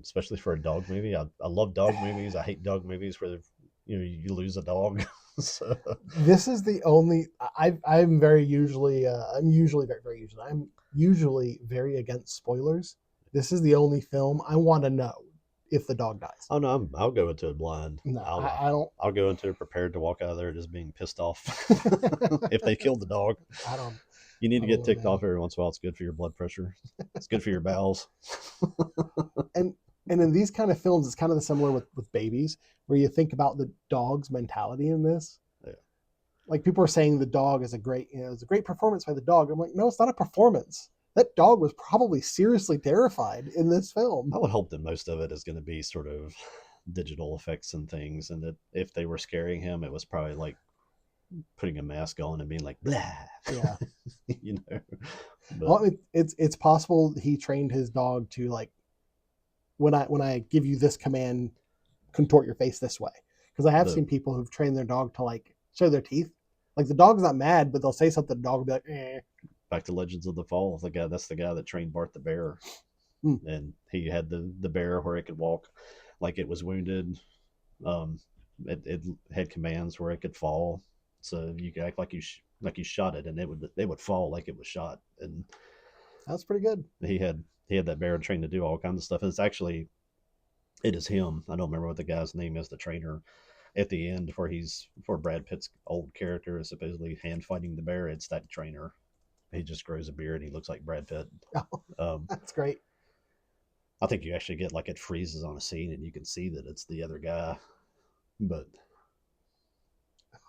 S2: especially for a dog movie. I love dog movies. I hate dog movies where you lose a dog. So
S1: This is the only I'm very usually I'm usually very usually I'm usually very against spoilers. This is the only film I want to know if the dog dies.
S2: oh no, I'll go into it blind.
S1: No,
S2: I'll
S1: I don't.
S2: I'll go into it prepared to walk out of there just being pissed off if they killed the dog.
S1: I don't.
S2: You need
S1: I
S2: to
S1: don't
S2: get
S1: want to
S2: ticked off
S1: know.
S2: every once in a while. It's good for your blood pressure. It's good for your bowels.
S1: And in these kind of films, it's kind of similar with babies, where you think about the dog's mentality in this.
S2: Yeah.
S1: Like people are saying the dog is a great, it's a great performance by the dog. I'm like, no, it's not a performance. That dog was probably seriously terrified in this film.
S2: I would hope that most of it is going to be sort of digital effects and things, and that if they were scaring him, it was probably like putting a mask on and being like blah,
S1: Yeah.
S2: you know. But
S1: Well, it's possible he trained his dog to like when I give you this command, contort your face this way. Because I have
S2: the
S1: seen people who've trained their dog to like show their teeth. Like the dog's not mad, but they'll say something. The dog will be like, eh.
S2: back to Legends of the Fall, that's the guy that trained Bart the bear,
S1: Hmm.
S2: and he had the bear where it could walk like it was wounded. Um, it had commands where it could fall, so you could act like like you shot it, and they would fall like it was shot. And
S1: That's pretty good.
S2: he had that bear trained to do all kinds of stuff. And it is him. I don't remember what the guy's name is, the trainer at the end where Brad Pitt's old character is supposedly hand fighting the bear. It's that trainer. He just grows a beard. He looks like Brad Pitt.
S1: Oh,
S2: Um,
S1: that's great.
S2: I think you actually get like it freezes on a scene and you can see that it's the other guy. But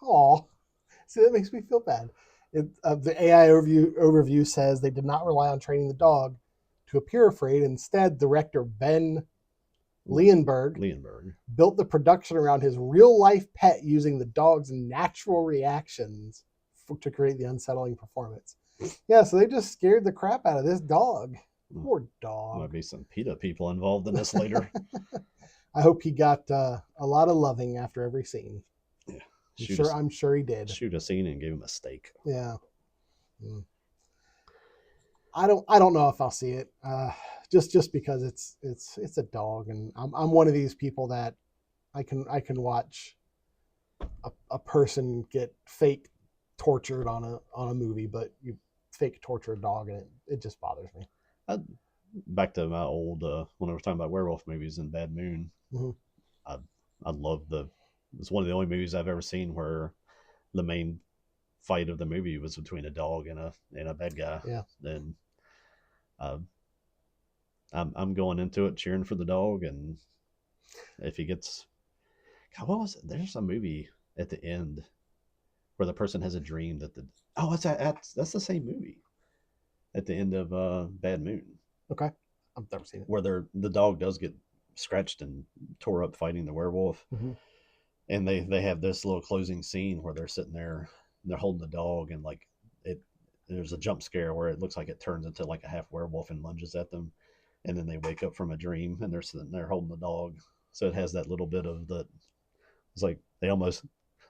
S1: Oh, see, that makes me feel bad. The AI overview says they did not rely on training the dog to appear afraid. Instead, director Ben Leonberg
S2: Leonberg,
S1: built the production around his real life pet using the dog's natural reactions to create the unsettling performance. Yeah, so they just scared the crap out of this dog. Poor dog.
S2: might be some PETA people involved in this later.
S1: I hope he got a lot of loving after every scene.
S2: Yeah,
S1: I'm sure he did.
S2: Shoot a scene and give him a steak.
S1: Yeah. Mm. I don't know if I'll see it. Just because it's a dog, and I'm one of these people that I can watch a person get fake tortured on a movie, but you fake torture a dog, and it just bothers me.
S2: I, Back to my old when I was talking about werewolf movies and Bad Moon.
S1: Mm-hmm.
S2: I I love it's one of the only movies I've ever seen where the main fight of the movie was between a dog and a bad guy.
S1: Yeah.
S2: And uh, I'm going into it cheering for the dog, and if he gets, God, what was it? There's a movie at the end where the person has a dream that that's the same movie at the end of Bad Moon.
S1: Okay. I've never seen it.
S2: Where the dog does get scratched and tore up fighting the werewolf,
S1: Mm-hmm.
S2: and they have this little closing scene where they're sitting there and they're holding the dog, and like it there's a jump scare where it looks like it turns into like a half werewolf and lunges at them, and then they wake up from a dream and they're sitting there holding the dog. So it has that little bit of that. It's like they almost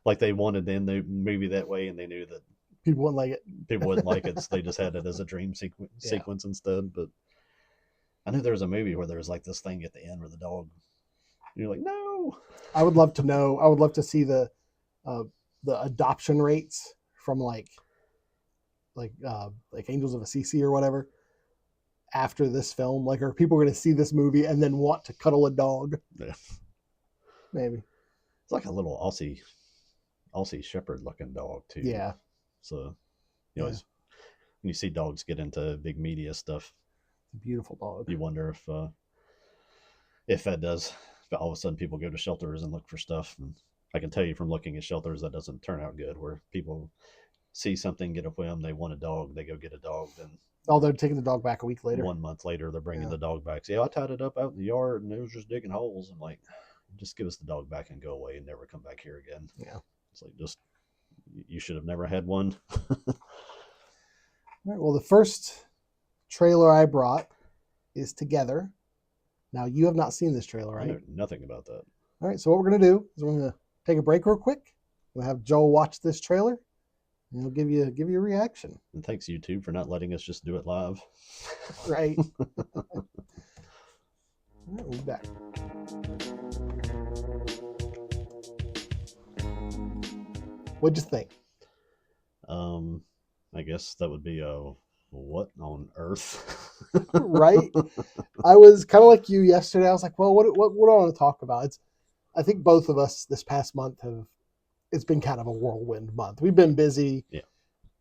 S2: like they wanted to end the movie that way, and they knew that
S1: People wouldn't like it.
S2: people wouldn't like it, so they just had it as a dream sequence instead. But I knew there was a movie where there was like this thing at the end where the dog, and you're like, no.
S1: I would love to know. I would love to see the adoption rates from like Angels of Assisi or whatever after this film. Like, are people going to see this movie and then want to cuddle a dog?
S2: Yeah.
S1: Maybe.
S2: It's like a little Aussie Shepherd looking dog too.
S1: Yeah.
S2: So, when you see dogs get into big media stuff,
S1: it's a beautiful dog.
S2: You wonder if that does. If all of a sudden people go to shelters and look for stuff, and I can tell you from looking at shelters that doesn't turn out good. Where people see something, get a whim, they want a dog, they go get a dog, then
S1: they're taking the dog back a week later.
S2: 1 month later, they're bringing the dog back. Say, I tied it up out in the yard, and it was just digging holes. I'm like, just give us the dog back and go away and never come back here again.
S1: Yeah.
S2: It's like, just you should have never had one.
S1: All right. Well, the first trailer I brought is Together. Now, you have not seen this trailer,
S2: I
S1: right?
S2: know nothing about that.
S1: All right. So what we're going to do is we're going to take a break real quick. We'll have Joel watch this trailer, and he'll give you a reaction.
S2: And thanks YouTube for not letting us just do it live.
S1: Right. All right, we'll be back. What'd you think?
S2: I guess that would be a what on earth?
S1: Right. I was kind of like you yesterday. I was like, well, what do I want to talk about? I think both of us this past month it's been kind of a whirlwind month. We've been busy,
S2: Yeah.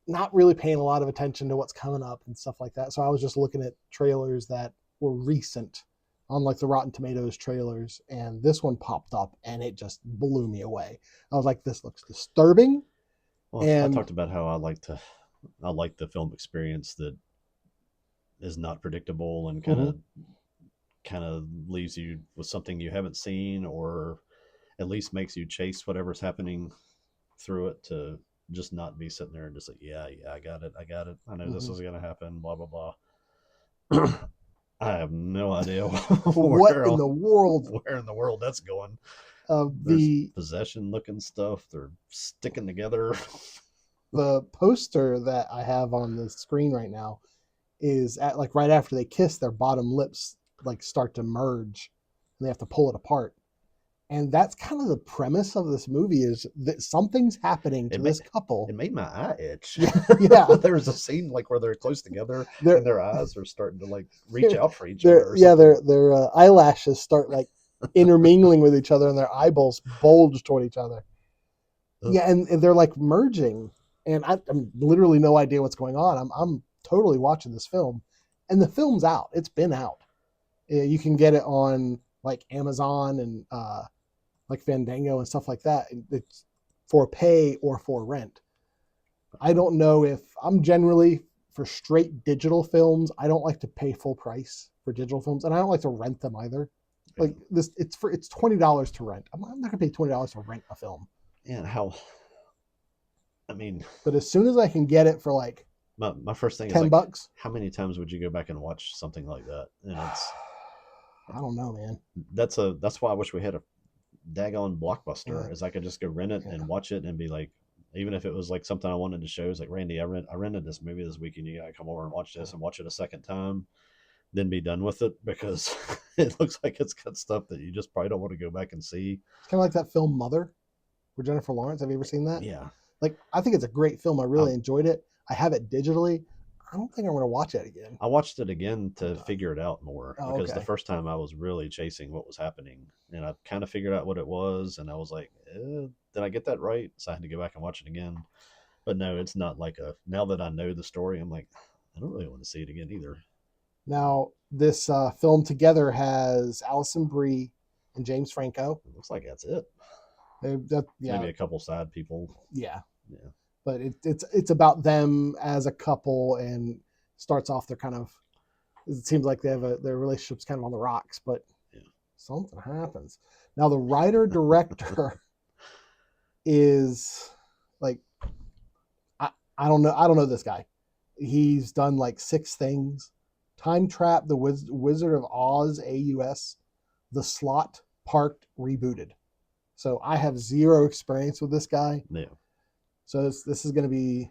S1: not really paying a lot of attention to what's coming up and stuff like that. So I was just looking at trailers that were recent on like the Rotten Tomatoes trailers, and this one popped up and it just blew me away. I was like, this looks disturbing.
S2: Well, I talked about how I like the film experience that is not predictable and kind of leaves you with something you haven't seen, or at least makes you chase whatever's happening through it, to just not be sitting there and just like, yeah, I got it. I know this is going to happen, blah, blah, blah. I have no idea
S1: What in the world?
S2: where in the world that's going. There's
S1: The
S2: possession looking stuff. They're sticking together.
S1: the poster that I have on the screen right now is at like right after they kiss, their bottom lips like start to merge, and they have to pull it apart. And that's kind of the premise of this movie, is that something's happening to this couple.
S2: It made my eye itch.
S1: Yeah.
S2: There's a scene like where they're close together and their eyes are starting to like reach out for each
S1: their
S2: other.
S1: Yeah, their eyelashes start like intermingling with each other, and their eyeballs bulge toward each other.
S2: Ugh.
S1: Yeah, and they're like merging, and I'm literally no idea what's going on. I'm totally watching this film, and the film's out. It's been out. You can get it on like Amazon and like Fandango and stuff like that. It's for pay or for rent. I don't know if I'm generally for straight digital films. I don't like to pay full price for digital films, and I don't like to rent them either. Like this, it's $20 to rent. I'm not gonna pay $20 to rent a film.
S2: And I mean,
S1: but as soon as I can get it for like
S2: my first thing
S1: $10,
S2: is like, how many times would you go back and watch something like that? And
S1: I don't know, man.
S2: That's why I wish we had a daggone Blockbuster.
S1: Yeah.
S2: Is I could just go rent it and watch it and be like, even if it was like something I wanted to show, it's like, Randy, I rented this movie this weekend. You gotta come over and watch this and watch it a second time, then be done with it, because it looks like it's got stuff that you just probably don't want to go back and see.
S1: It's kind of like that film Mother with Jennifer Lawrence. Have you ever seen that?
S2: Yeah.
S1: Like, I think it's a great film. I really enjoyed it. I have it digitally. I don't think I'm going to watch it again.
S2: I watched it again to figure it out more, because
S1: okay.
S2: the first time I was really chasing what was happening, and I kind of figured out what it was, and I was like, did I get that right? So I had to go back and watch it again. But no, it's not like now that I know the story, I'm like, I don't really want to see it again either.
S1: Now, this film Together has Alison Brie and James Franco.
S2: It looks like that's it.
S1: Maybe
S2: a couple side people.
S1: Yeah.
S2: Yeah.
S1: But it's about them as a couple, and starts off, they're kind of, it seems like they have their relationship's kind of on the rocks, but something happens. Now the writer director is like, I don't know this guy. He's done like 6 things: Time Trap, The Wizard of Oz, AUS, The Slot, Parked, Rebooted. So I have zero experience with this guy.
S2: Yeah.
S1: So this is going to be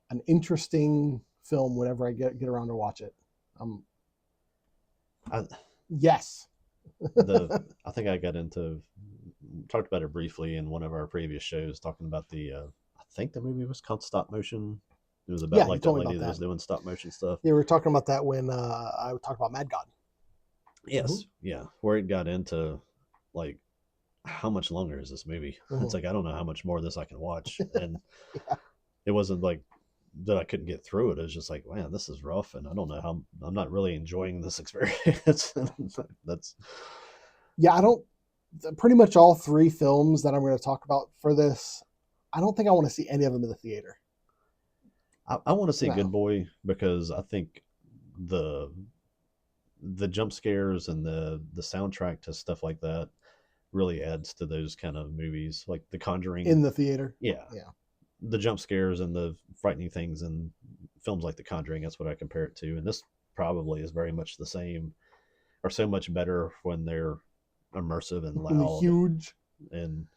S1: an interesting film whenever I get around to watch it. Yes.
S2: I think I talked about it briefly in one of our previous shows, talking about I think the movie was called Stop Motion. It was about like that lady that was doing stop motion stuff.
S1: Yeah, we were talking about that when I would talk about Mad God.
S2: Yes. Mm-hmm. Yeah. Where it got into like, how much longer is this movie? Mm-hmm. It's like, I don't know how much more of this I can watch. And It wasn't like that I couldn't get through it. It was just like, man, this is rough, and I don't know how I'm not really enjoying this experience.
S1: I don't. Pretty much all 3 films that I'm going to talk about for this, I don't think I want to see any of them in the theater.
S2: I want to see Good Boy, because I think the jump scares and the soundtrack to stuff like that really adds to those kind of movies, like The Conjuring
S1: in the theater.
S2: Yeah. the jump scares and the frightening things in films like The Conjuring. That's what I compare it to, and this probably is very much the same, or so much better when they're immersive and
S1: Really
S2: loud.
S1: huge.
S2: And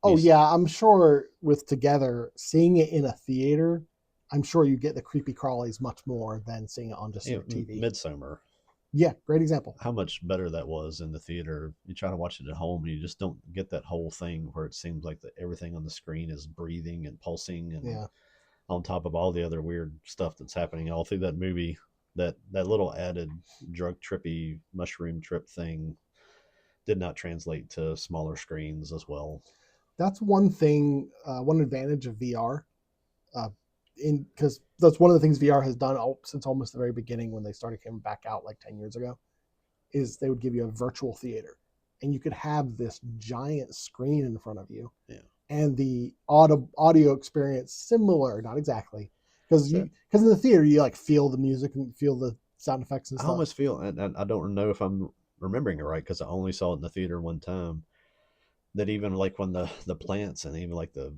S1: Oh
S2: these,
S1: yeah, I'm sure with Together, seeing it in a theater, I'm sure you get the creepy crawlies much more than seeing it on just your TV.
S2: Midsummer,
S1: Yeah, great example.
S2: how much better that was in the theater. You try to watch it at home, and you just don't get that whole thing where it seems like that everything on the screen is breathing and pulsing, and
S1: Yeah,
S2: on top of all the other weird stuff that's happening all through that movie. That little added drug trippy mushroom trip thing did not translate to smaller screens as well.
S1: that's one thing. One advantage of VR, uh, in because that's one of the things VR has done since almost the very beginning when they started coming back out like 10 years ago. Is they would give you a virtual theater, and you could have this giant screen in front of you,
S2: Yeah.
S1: and the audio experience similar, not exactly, because
S2: So
S1: in the theater you like feel the music and feel the sound effects and
S2: I
S1: stuff.
S2: almost feel, and I don't know if I'm remembering it right because I only saw it in the theater one time, that even like when the plants and even like the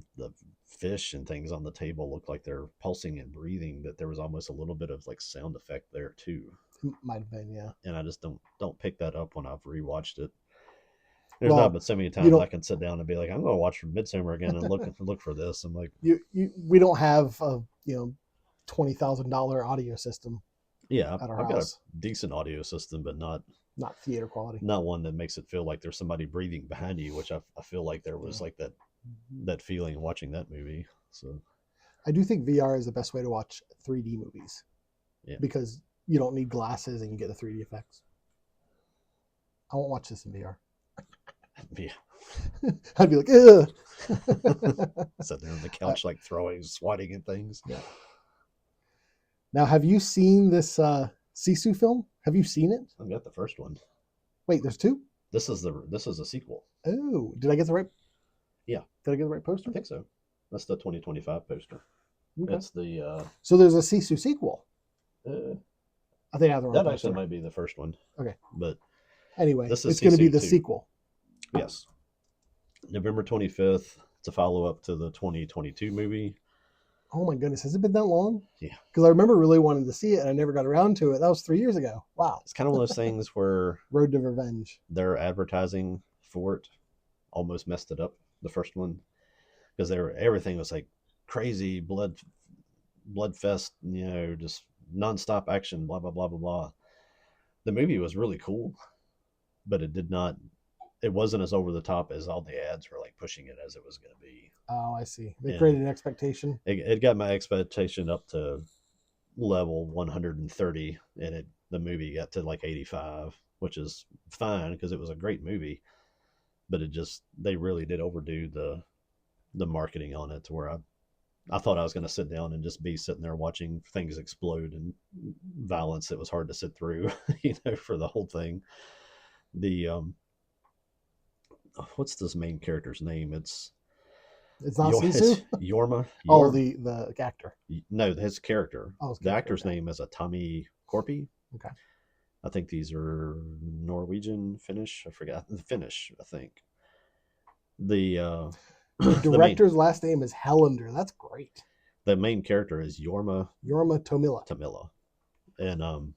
S2: fish and things on the table look like they're pulsing and breathing, that there was almost a little bit of like sound effect there too.
S1: It might have been, yeah.
S2: And I just don't pick that up when I've rewatched it. There's not
S1: Well,
S2: but so many
S1: you
S2: times I
S1: don't
S2: can sit down and be like, I'm going to watch Midsummer again and look for this. I'm like,
S1: you we don't have a $20,000 audio system
S2: yeah,
S1: at our
S2: I've got a
S1: house,
S2: decent audio system, but
S1: not theater quality.
S2: not one that makes it feel like there's somebody breathing behind you, which I feel like there was
S1: Yeah.
S2: like that feeling watching that movie. So
S1: I do think VR is the best way to watch 3D movies
S2: yeah,
S1: because you don't need glasses and you get the 3D effects. I won't watch this in VR.
S2: yeah.
S1: I'd be like, ugh.
S2: Sitting there on the couch like throwing, swatting at things.
S1: Yeah. Now, have you seen this Sisu film? Have you seen it?
S2: I've got the first one.
S1: Wait, there's two?
S2: This is a sequel.
S1: Oh, did I get the right?
S2: Yeah,
S1: Did I get the right poster?
S2: I think so. That's the 2025 poster.
S1: Okay.
S2: It's the
S1: So there's a Sisu sequel.
S2: uh,
S1: I think I have the wrong
S2: that
S1: poster.
S2: actually might be the first one.
S1: Okay.
S2: But
S1: Anyway,
S2: this is
S1: it's going to be
S2: Sisu
S1: the
S2: 2.
S1: sequel.
S2: Yes, November 25th. It's a follow up to the 2022 movie.
S1: Oh my goodness, has it been that long?
S2: Yeah,
S1: Because I remember really wanting to see it and I never got around to it. That was 3 years ago. Wow.
S2: it's kind of one of those things where
S1: Road to Revenge.
S2: their advertising for it almost messed it up. The first one, because everything was like crazy blood fest, just nonstop action, blah blah blah blah blah. The movie was really cool, but it wasn't as over the top as all the ads were like pushing it as it was going to be.
S1: Oh, I see. They
S2: And
S1: created an expectation.
S2: it got my expectation up to level 130, and the movie got to like 85, which is fine because it was a great movie, but they really did overdo the marketing on it to where I thought I was going to sit down and just be sitting there watching things explode and violence that was hard to sit through, for the whole thing. The what's this main character's name? It's
S1: Not Sisu?
S2: Yorma.
S1: Oh, the actor.
S2: No, his character.
S1: Oh, his
S2: The
S1: character,
S2: actor's
S1: okay.
S2: name is Tommy Korpi.
S1: Okay.
S2: I think these are Norwegian, Finnish. I forgot. Finnish, I think. The
S1: The director's last name is Helander. That's great.
S2: the main character is Yorma
S1: Tomila.
S2: and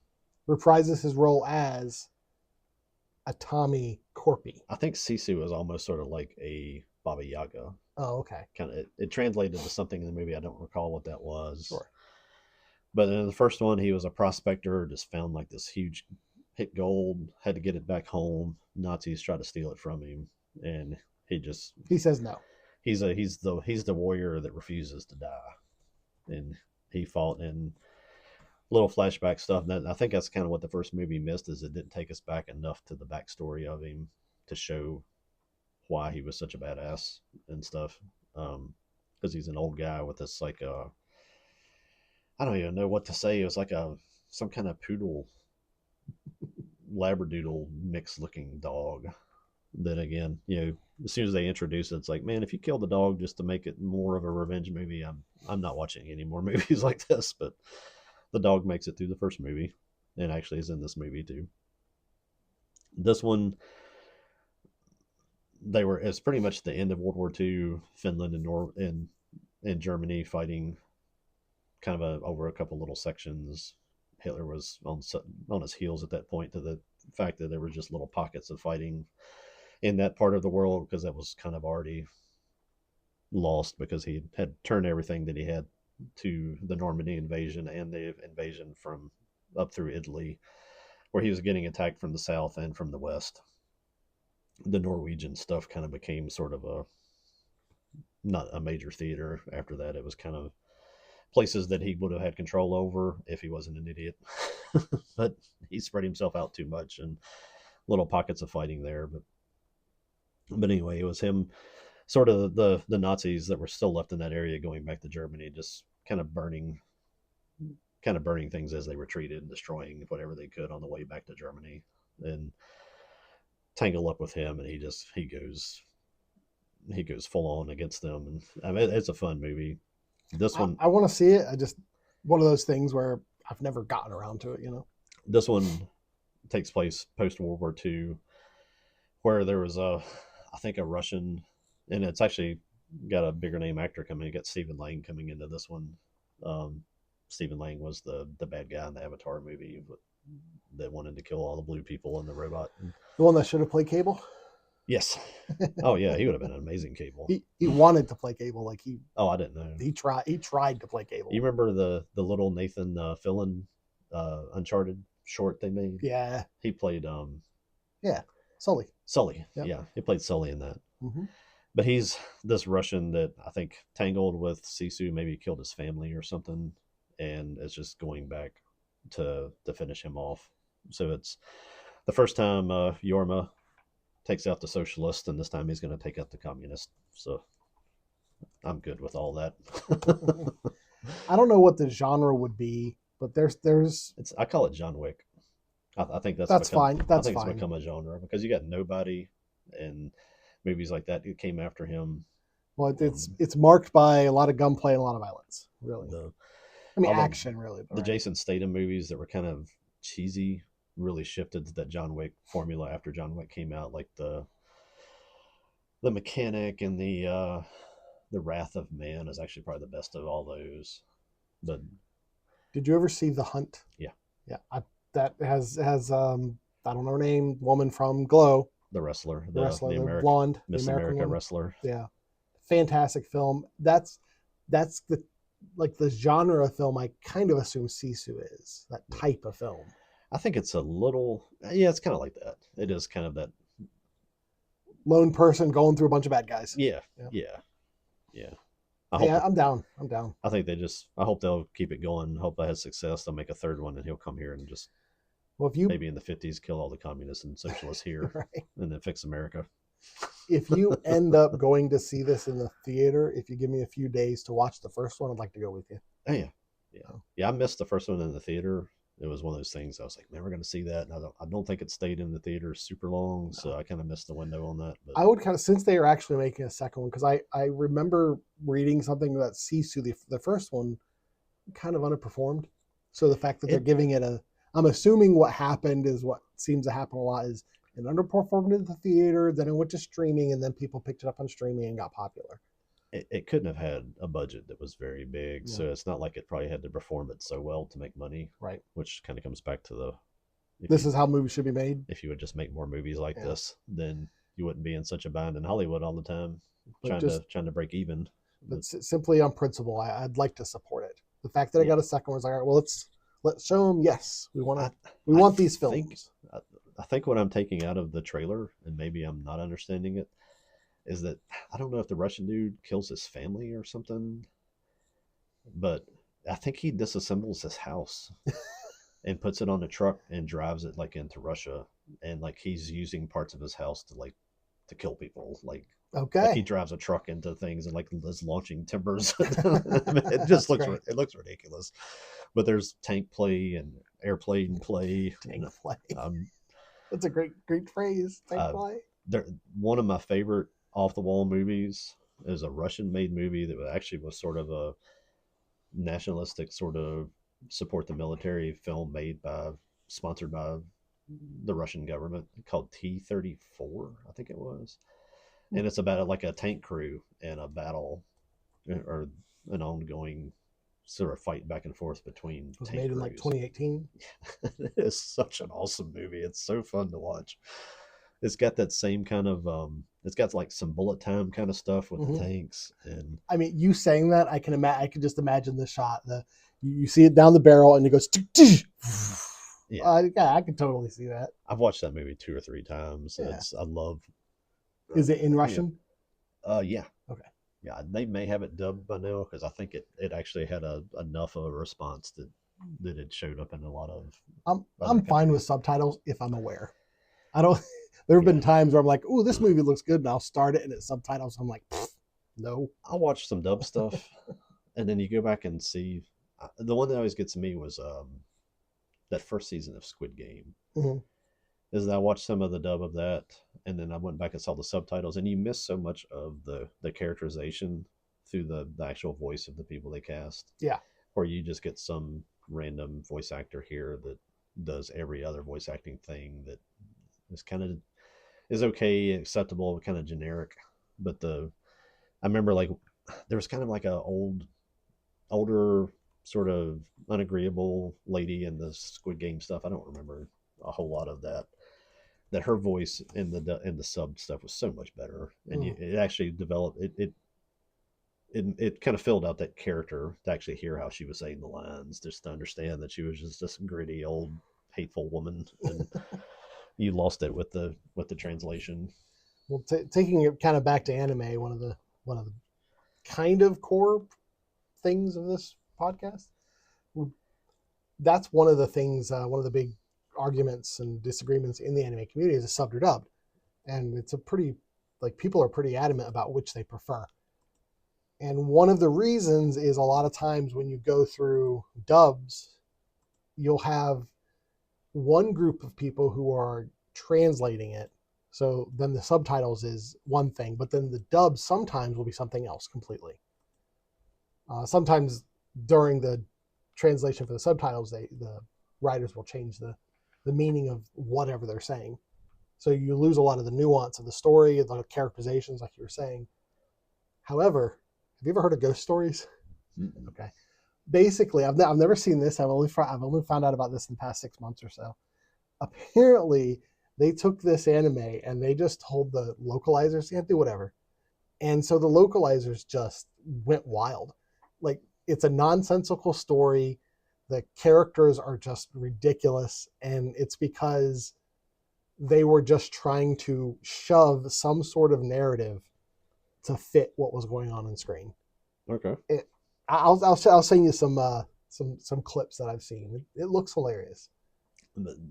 S1: Reprises his role as a Tommy Korpi.
S2: I think Sisu is almost sort of like a Baba Yaga.
S1: Oh, okay.
S2: Kind of, it translated to something in the movie. I don't recall what that was.
S1: Sure.
S2: But in the first one, he was a prospector, just found like this huge hit gold, had to get it back home. Nazis tried to steal it from him, and
S1: he says no.
S2: He's the warrior that refuses to die, and he fought in little flashback stuff. And I think that's kind of what the first movie missed, is it didn't take us back enough to the backstory of him to show why he was such a badass and stuff. Because he's an old guy with this like I don't even know what to say. It was like some kind of poodle labradoodle mix looking dog. Then again, as soon as they introduce it, it's like, man, if you kill the dog just to make it more of a revenge movie, I'm not watching any more movies like this. But the dog makes it through the first movie, and actually is in this movie too. This one, it's pretty much the end of World War II, Finland and in Germany fighting kind of over a couple little sections. Hitler was on his heels at that point to the fact that there were just little pockets of fighting in that part of the world because that was kind of already lost because he had turned everything that he had to the Normandy invasion and the invasion from up through Italy, where he was getting attacked from the south and from the west. The Norwegian stuff kind of became sort of a not a major theater after that. It was kind of places that he would have had control over if he wasn't an idiot. But he spread himself out too much and little pockets of fighting there. But anyway, it was him sort of the Nazis that were still left in that area going back to Germany, just kind of burning things as they retreated and destroying whatever they could on the way back to Germany, and tangle up with him, and he goes full on against them, and I mean, it's a fun movie. This one,
S1: I want to see it. I just one of those things where I've never gotten around to it.
S2: this one takes place post World War II, where there was I think a Russian, and it's actually got a bigger name actor coming. You got Stephen Lang coming into this one. Stephen Lang was the bad guy in the Avatar movie that wanted to kill all the blue people and the robot.
S1: The one that should have played Cable.
S2: Yes. Oh yeah, he would have been an amazing Cable.
S1: He wanted to play Cable, like he.
S2: Oh, I didn't know.
S1: He tried to play Cable.
S2: You remember the little Nathan Fillion Uncharted short they made?
S1: Yeah.
S2: He played
S1: yeah, Sully.
S2: Yep. Yeah, he played Sully in that.
S1: Mm-hmm.
S2: But he's this Russian that I think tangled with SISU, maybe killed his family or something, and is just going back to finish him off. So it's the first time Yorma takes out the socialist, and this time he's going to take out the communist. So I'm good with all that.
S1: I don't know what the genre would be, but there's
S2: I call it John Wick. I think
S1: that's fine. That's
S2: I think
S1: fine.
S2: It's become a genre because you got Nobody and movies like that. It came after him.
S1: Well, it's marked by a lot of gunplay and a lot of violence. Really, action. Really,
S2: the Jason Statham movies that were kind of cheesy really shifted to that John Wick formula after John Wick came out, like the Mechanic and the Wrath of Man is actually probably the best of all those. But
S1: did you ever see The Hunt?
S2: Yeah.
S1: That has I don't know her name, woman from Glow,
S2: the wrestler,
S1: the blonde,
S2: Miss
S1: the American
S2: America
S1: one.
S2: wrestler.
S1: Yeah, fantastic film. That's the the genre of film I kind of assume Sisu is, that type of film.
S2: I think it's a little, yeah, it's kind of like that. It is kind of that
S1: lone person going through a bunch of bad guys.
S2: Yeah.
S1: I'm down.
S2: I think I hope they'll keep it going. Hope that has success. They'll make a third one, and he'll come here and just maybe in the 50s kill all the communists and socialists here, right, and then fix America.
S1: If you end up going to see this in the theater, if you give me a few days to watch the first one, I'd like to go with you.
S2: Oh yeah. I missed the first one in the theater. It was one of those things I was like, never going to see that. And I don't think it stayed in the theater super long, so I kind of missed the window on that. But
S1: I would since they are actually making a second one, because I remember reading something about Sisu, the first one, kind of underperformed. So the fact that they're giving it I'm assuming what happened is what seems to happen a lot is it underperformed in the theater, then it went to streaming, and then people picked it up on streaming and got popular.
S2: It couldn't have had a budget that was very big, so it's not like it probably had to perform it so well to make money,
S1: right? Which
S2: kind of comes back to
S1: this is how movies should be made.
S2: If you would just make more movies like this, then you wouldn't be in such a bind in Hollywood all the time, trying to break even.
S1: But simply on principle, I'd like to support it. The fact that I got a second one was like, all right, well, let's show them. Yes, we want these films.
S2: I think what I'm taking out of the trailer, and maybe I'm not understanding it, is that I don't know if the Russian dude kills his family or something, but I think he disassembles his house and puts it on a truck and drives it like into Russia, and like he's using parts of his house to kill people. Like he drives a truck into things and like is launching timbers. It just looks ridiculous. But there's tank play and airplane play.
S1: Tank play. That's a great phrase. Tank play.
S2: One of my favorite off the wall movies is a Russian made movie that actually was sort of a nationalistic sort of support the military film sponsored by the Russian government, called T-34, I think it was. And it's about like a tank crew in a battle, or an ongoing sort of fight back and forth between
S1: It was
S2: tank
S1: made in like
S2: crews.
S1: 2018.
S2: It is such an awesome movie. It's so fun to watch. It's got that same kind of it's got like some bullet time kind of stuff with the
S1: Mm-hmm.
S2: tanks. And
S1: I mean, you saying that, I can imagine. I can just imagine the shot. You see it down the barrel, and it goes.
S2: yeah,
S1: Yeah, I can totally see that.
S2: I've watched that movie 2 or 3 times.
S1: Yeah.
S2: I love
S1: Is it in
S2: yeah.
S1: Russian?
S2: Yeah.
S1: Okay.
S2: Yeah, they may have it dubbed by now because I think it actually had enough of a response that it showed up in a lot of other
S1: I'm fine with
S2: countries.
S1: subtitles if I'm aware. I don't. There have been
S2: Yeah,
S1: times where I'm like, "Oh, this movie looks good," and I'll start it, and it's subtitles. I'm like, no.
S2: I watched some dub stuff, and then you go back and see. The one that always gets me was that first season of Squid Game.
S1: Mm-hmm.
S2: Is that I watched some of the dub of that, and then I went back and saw the subtitles, and you miss so much of the characterization through the actual voice of the people they cast,
S1: Yeah.
S2: or you just get some random voice actor here that does every other voice acting thing that is kind of is okay, acceptable, kind of generic. But I remember like there was kind of like a older sort of unagreeable lady in the Squid Game stuff. I don't remember a whole lot of that. That her voice in the sub stuff was so much better, and
S1: Mm.
S2: it actually developed it kind of filled out that character to actually hear how she was saying the lines, just to understand that she was just this gritty old hateful woman, and you lost it with the translation.
S1: Well, taking it kind of back to anime, one of the kind of core things of this podcast. That's one of the things. One of the big arguments and disagreements in the anime community is subbed or dubbed, and it's a pretty like people are pretty adamant about which they prefer. And one of the reasons is a lot of times when you go through dubs, you'll have one group of people who are translating it. So then the subtitles is one thing, but then the dub sometimes will be something else completely. Sometimes during the translation for the subtitles, the writers will change the meaning of whatever they're saying. So you lose a lot of the nuance of the story, the characterizations, like you were saying. However, have you ever heard of ghost stories?
S2: Mm-mm.
S1: Okay. Basically, I've never seen this. I've only found out about this in the past 6 months or so. Apparently, they took this anime and they just told the localizers, yeah, do whatever. And so the localizers just went wild. Like, it's a nonsensical story. The characters are just ridiculous. And it's because they were just trying to shove some sort of narrative to fit what was going on screen.
S2: Okay.
S1: It, I'll send you some clips that I've seen. It looks hilarious.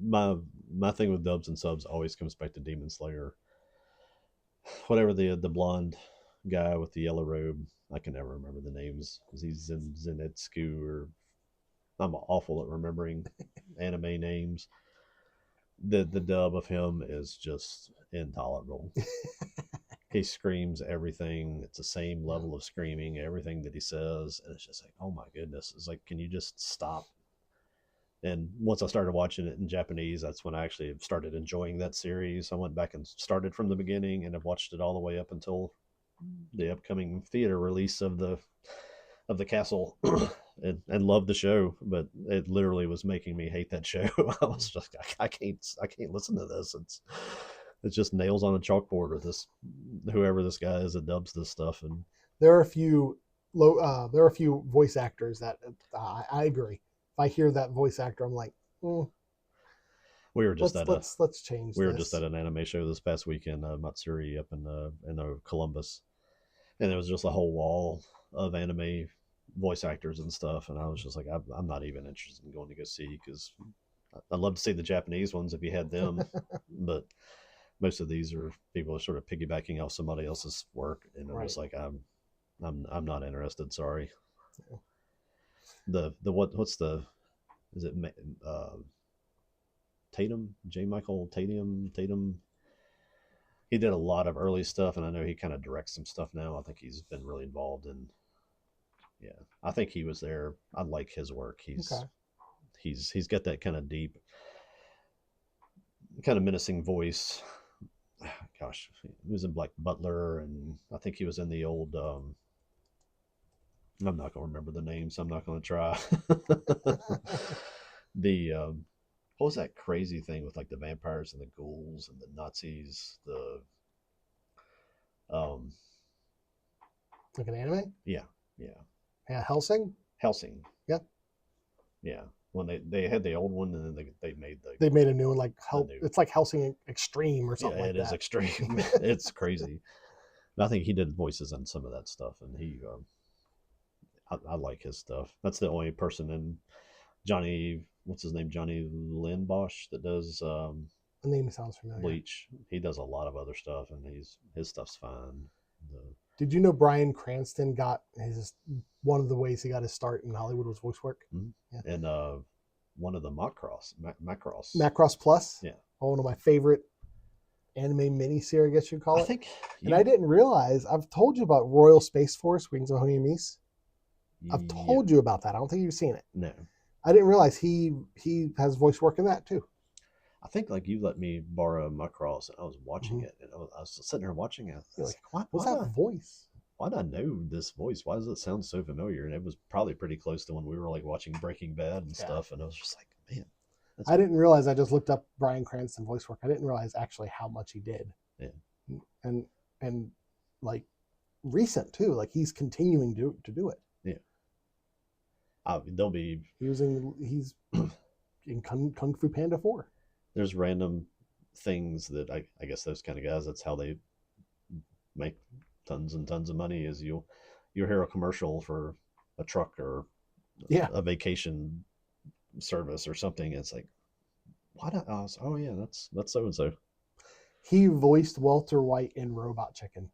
S2: My thing with dubs and subs always comes back to Demon Slayer. Whatever the blonde guy with the yellow robe, I can never remember the names. Is he Zenitsu or I'm awful at remembering anime names. The dub of him is just intolerable. He screams everything. It's the same level of screaming, everything that he says, and it's just like, oh my goodness! It's like, can you just stop? And once I started watching it in Japanese, that's when I actually started enjoying that series. I went back and started from the beginning, and I've watched it all the way up until the upcoming theater release of the castle, and loved the show. But it literally was making me hate that show. I was just I can't listen to this. It's just nails on a chalkboard with this whoever this guy is that dubs this stuff. And
S1: There are a few there are a few voice actors that I agree. If I hear that voice actor, I'm like,
S2: we were just
S1: let's change
S2: we were just
S1: this.
S2: at an anime show this past weekend, Matsuri up in Columbus, and it was just a whole wall of anime voice actors and stuff. And I was just like, I'm not even interested in going to go see because I'd love to see the Japanese ones if you had them, but most of these are people are sort of piggybacking off somebody else's work, and I'm
S1: Right.
S2: just like, I'm not interested. Sorry. The what's the is it Tatum J Michael Tatum? He did a lot of early stuff, and I know he kind of directs some stuff now. I think he's been really involved in. Yeah, I think he was there. I like his work.
S1: Okay.
S2: He's got that kind of deep, kind of menacing voice. Gosh, he was in Black Butler, and I think he was in the old I'm not gonna remember the names. I'm not gonna try. The what was that crazy thing with like the vampires and the ghouls and the Nazis? The um
S1: Like an anime?
S2: yeah, yeah.
S1: Yeah, Helsing?
S2: Helsing.
S1: Yeah.
S2: Yeah. When they had the old one and then they made
S1: They made a new one, like
S2: the new
S1: it's like Helsing Extreme or
S2: yeah,
S1: something like
S2: it is
S1: that.
S2: extreme. It's crazy. I think he did voices on some of that stuff, and he I like his stuff. That's the only person in Johnny, what's his name, Johnny Lynn Bosch that does
S1: The name sounds familiar.
S2: Bleach. He does a lot of other stuff, and his stuff's fine. The,
S1: Did you know Bryan Cranston got his one of the ways he got his start in Hollywood was voice work?
S2: mm-hmm.
S1: Yeah.
S2: And one of the Macross.
S1: Macross Plus.
S2: Yeah.
S1: One of my favorite anime miniseries, I guess you'd call
S2: I
S1: it.
S2: think
S1: and I didn't realize, I've told you about Royal Space Force, Wings of Honey and Meese. I've told you about that. I don't think you've seen it.
S2: No.
S1: I didn't realize he has voice work in that too.
S2: I think like you let me borrow Macross, and I was watching it, and I was sitting there watching it.
S1: You're like, what's that voice?
S2: Why do I know this voice? Why does it sound so familiar? And it was probably pretty close to when we were like watching Breaking Bad and stuff. And I was just like, man.
S1: I didn't realize. I just looked up Bryan Cranston voice work. I didn't realize actually how much he did.
S2: Yeah.
S1: And like recent too. Like he's continuing to do it.
S2: Yeah. They'll be
S1: he's in Kung Fu Panda 4.
S2: There's random things that I guess those kind of guys, that's how they make tons and tons of money, is you'll hear a commercial for a truck or a vacation service or something. It's like, why not? Oh yeah, that's so and so.
S1: He voiced Walter White in Robot Chicken.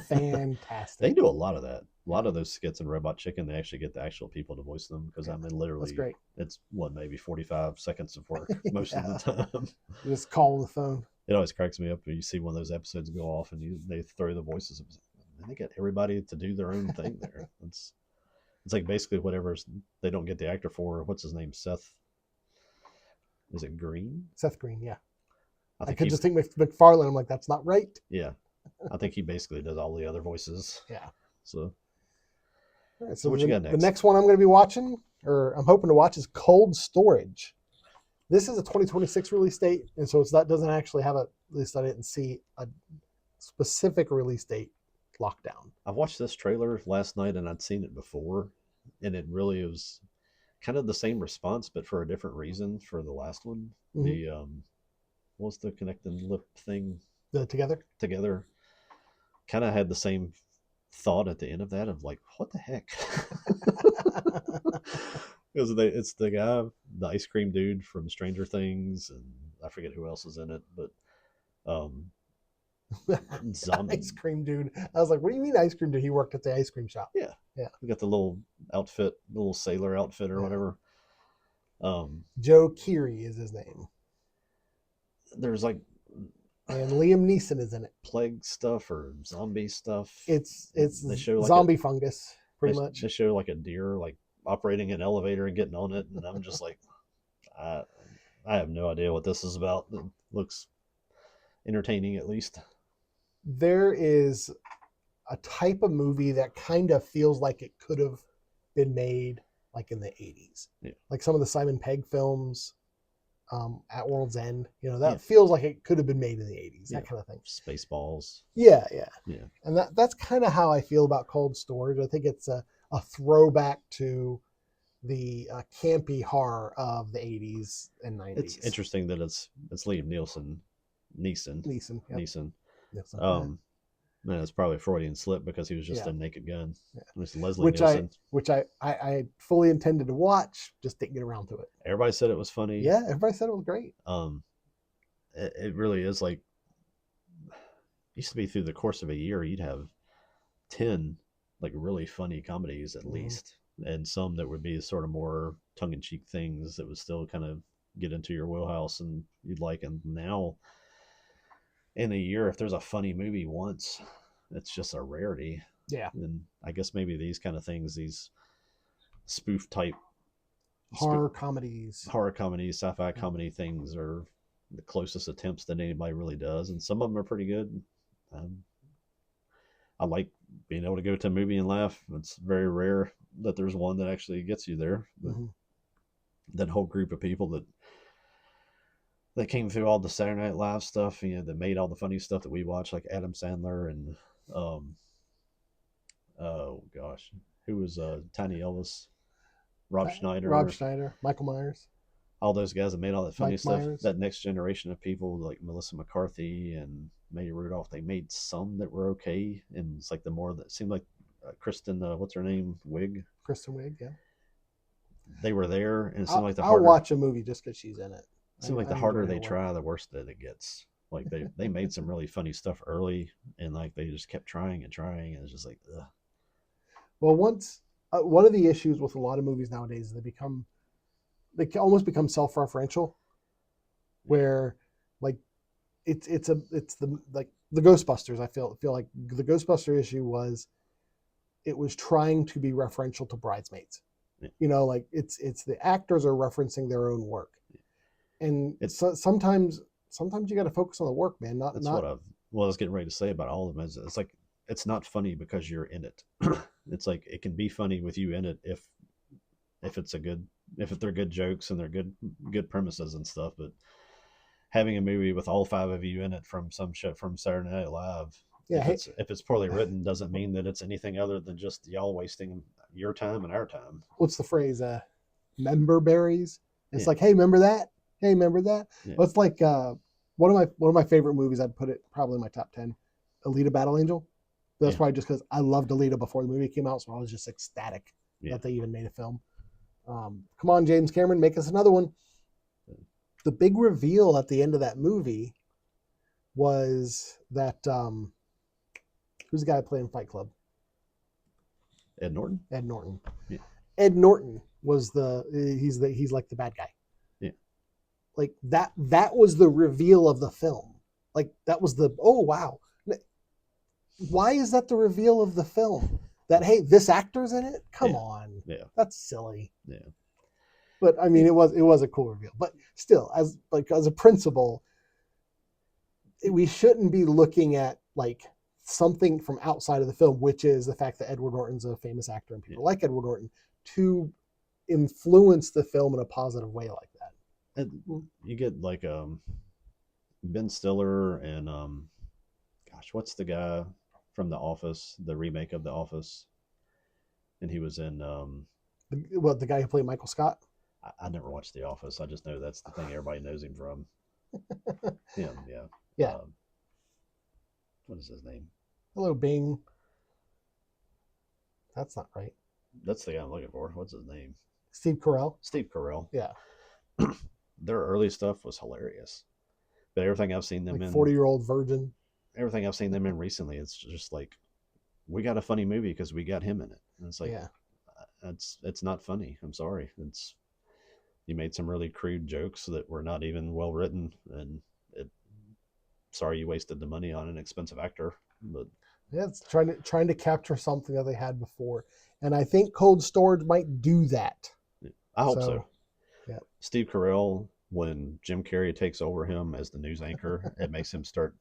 S1: Fantastic.
S2: They do a lot of that. A lot of those skits in Robot Chicken, they actually get the actual people to voice them, because I mean, literally,
S1: that's great.
S2: It's maybe 45 seconds of work most of the time.
S1: You just call on the phone.
S2: It always cracks me up when you see one of those episodes go off and they throw the voices. And they get everybody to do their own thing there. It's like basically whatever they don't get the actor for. What's his name? Seth. Is it Green?
S1: Seth Green, yeah.
S2: I
S1: could just think McFarlane. I'm like, that's not right.
S2: Yeah. I think he basically does all the other voices.
S1: Yeah.
S2: So,
S1: all right, so
S2: what you got next?
S1: The next one I'm going to be watching, or I'm hoping to watch, is Cold Storage. This is a 2026 release date, and so that doesn't actually have at least I didn't see a specific release date lockdown.
S2: I've watched this trailer last night, and I'd seen it before, and it really was kind of the same response, but for a different reason for the last one. Mm-hmm. The what was the connecting lip thing?
S1: The
S2: Together. Kind of had the same thought at the end of that of like, what the heck? Because it's the guy, the ice cream dude from Stranger Things, and I forget who else is in it, but
S1: Zombie. Ice cream dude. I was like, what do you mean ice cream dude? He worked at the ice cream shop.
S2: Yeah. We got the little outfit, the little sailor outfit or whatever.
S1: Joe Keery is his name.
S2: There's like,
S1: and Liam Neeson is in it.
S2: Plague stuff or zombie stuff.
S1: It's
S2: they show like
S1: zombie fungus, pretty much.
S2: They show like a deer like operating an elevator and getting on it, and I'm just like, I have no idea what this is about. It looks entertaining, at least.
S1: There is a type of movie that kind of feels like it could have been made like in the 80s.
S2: Yeah. Like
S1: some of the Simon Pegg films, At World's End, that feels like it could have been made in the 80s, that kind of thing.
S2: Spaceballs.
S1: Yeah.
S2: And
S1: that's kind of how I feel about Cold Storage. I think it's a throwback to the campy horror of the 80s and 90s.
S2: It's interesting that it's Liam Neeson.
S1: Neeson.
S2: Man, it's probably a Freudian slip because he was just a Naked Gun.
S1: Yeah.
S2: It's Leslie Nielsen.
S1: Which I fully intended to watch, just didn't get around to it.
S2: Everybody said it was funny.
S1: Yeah, everybody said it was great.
S2: It really is like, used to be through the course of a year, you'd have 10 like really funny comedies at least, and some that would be sort of more tongue-in-cheek things that would still kind of get into your wheelhouse and you'd like. And now in a year, if there's a funny movie once, it's just a rarity.
S1: Yeah.
S2: And I guess maybe these kind of things, these spoof type
S1: horror comedies,
S2: sci-fi comedy things are the closest attempts that anybody really does, and some of them are pretty good. I like being able to go to a movie and laugh. It's very rare that there's one that actually gets you there. But
S1: Mm-hmm.
S2: that whole group of people that came through all the Saturday Night Live stuff, that made all the funny stuff that we watch, like Adam Sandler and um, oh gosh, who was Tiny Elvis, Rob
S1: Rob
S2: Schneider,
S1: Schneider, Michael Myers,
S2: all those guys that made all that funny
S1: Mike
S2: stuff.
S1: Myers.
S2: That next generation of people like Melissa McCarthy and Maya Rudolph, they made some that were okay, and it's like the more that seemed like Kristen, what's her name, Wig,
S1: Kristen Wiig, yeah.
S2: they were there, and it seemed
S1: I'll,
S2: like the
S1: I'll
S2: harder,
S1: watch a movie just because she's in it.
S2: it seemed like
S1: I
S2: the
S1: enjoy
S2: harder
S1: her
S2: they
S1: work.
S2: try, the worse that it gets. Like they made some really funny stuff early, and like they just kept trying and trying, and it's just like, ugh.
S1: Well, one of the issues with a lot of movies nowadays is they almost become self-referential, where like it's the like the Ghostbusters. I feel like the Ghostbuster issue was it was trying to be referential to Bridesmaids.
S2: Yeah.
S1: Like it's the actors are referencing their own work, and
S2: It's
S1: sometimes you got to focus on the work, man.
S2: that's
S1: Not
S2: what I was getting ready to say about all of them. It's like it's not funny because you're in it. It's like it can be funny with you in it if it's a good if they're good jokes and they're good premises and stuff. But having a movie with all five of you in it from some show from Saturday Night Live,
S1: yeah. Hey,
S2: if it's poorly written, doesn't mean that it's anything other than just y'all wasting your time and our time.
S1: what's the phrase? Member berries. It's
S2: Yeah,
S1: like, hey, remember that? Hey, remember that?
S2: yeah,
S1: Well, it's like one of my favorite movies. I'd put it probably in my top 10. Alita: Battle Angel. That's
S2: yeah,
S1: probably just because I loved Alita before the movie came out, so I was just ecstatic
S2: yeah.
S1: that they even made a film. Come on, James Cameron, make us another one. The big reveal at the end of that movie was that who's the guy playing Fight Club?
S2: Ed Norton.
S1: Ed Norton.
S2: Yeah,
S1: Ed Norton was he's like the bad guy.
S2: yeah.
S1: Like that was the reveal of the film. Like that was the oh wow. Why is that the reveal of the film? That hey, this actor's in it? Come
S2: Yeah.
S1: on.
S2: Yeah.
S1: That's silly.
S2: Yeah.
S1: But I mean it was a cool reveal. But still, as a principle, we shouldn't be looking at like something from outside of the film, which is the fact that Edward Norton's a famous actor and people like Edward Norton, to influence the film in a positive way like that.
S2: And you get like Ben Stiller and gosh, what's the guy from The Office, the remake of The Office? And he was in
S1: The guy who played Michael Scott.
S2: I never watched The Office. I just know that's the thing everybody knows him from. Him, yeah.
S1: Yeah.
S2: What is his name?
S1: Hello, Bing. That's not right.
S2: That's the guy I'm looking for. What's his name?
S1: Steve Carell.
S2: Steve Carell.
S1: Yeah.
S2: Their early stuff was hilarious, but everything I've seen them
S1: Like
S2: in,
S1: 40-year-old virgin.
S2: everything I've seen them in recently, it's just like we got a funny movie because we got him in it. And it's like,
S1: yeah,
S2: it's not funny. I'm sorry. It's you made some really crude jokes that were not even well written, and sorry you wasted the money on an expensive actor. But
S1: yeah, it's trying to capture something that they had before, and I think Cold Storage might do that.
S2: I hope so.
S1: Yeah.
S2: Steve Carell, when Jim Carrey takes over him as the news anchor, it makes him start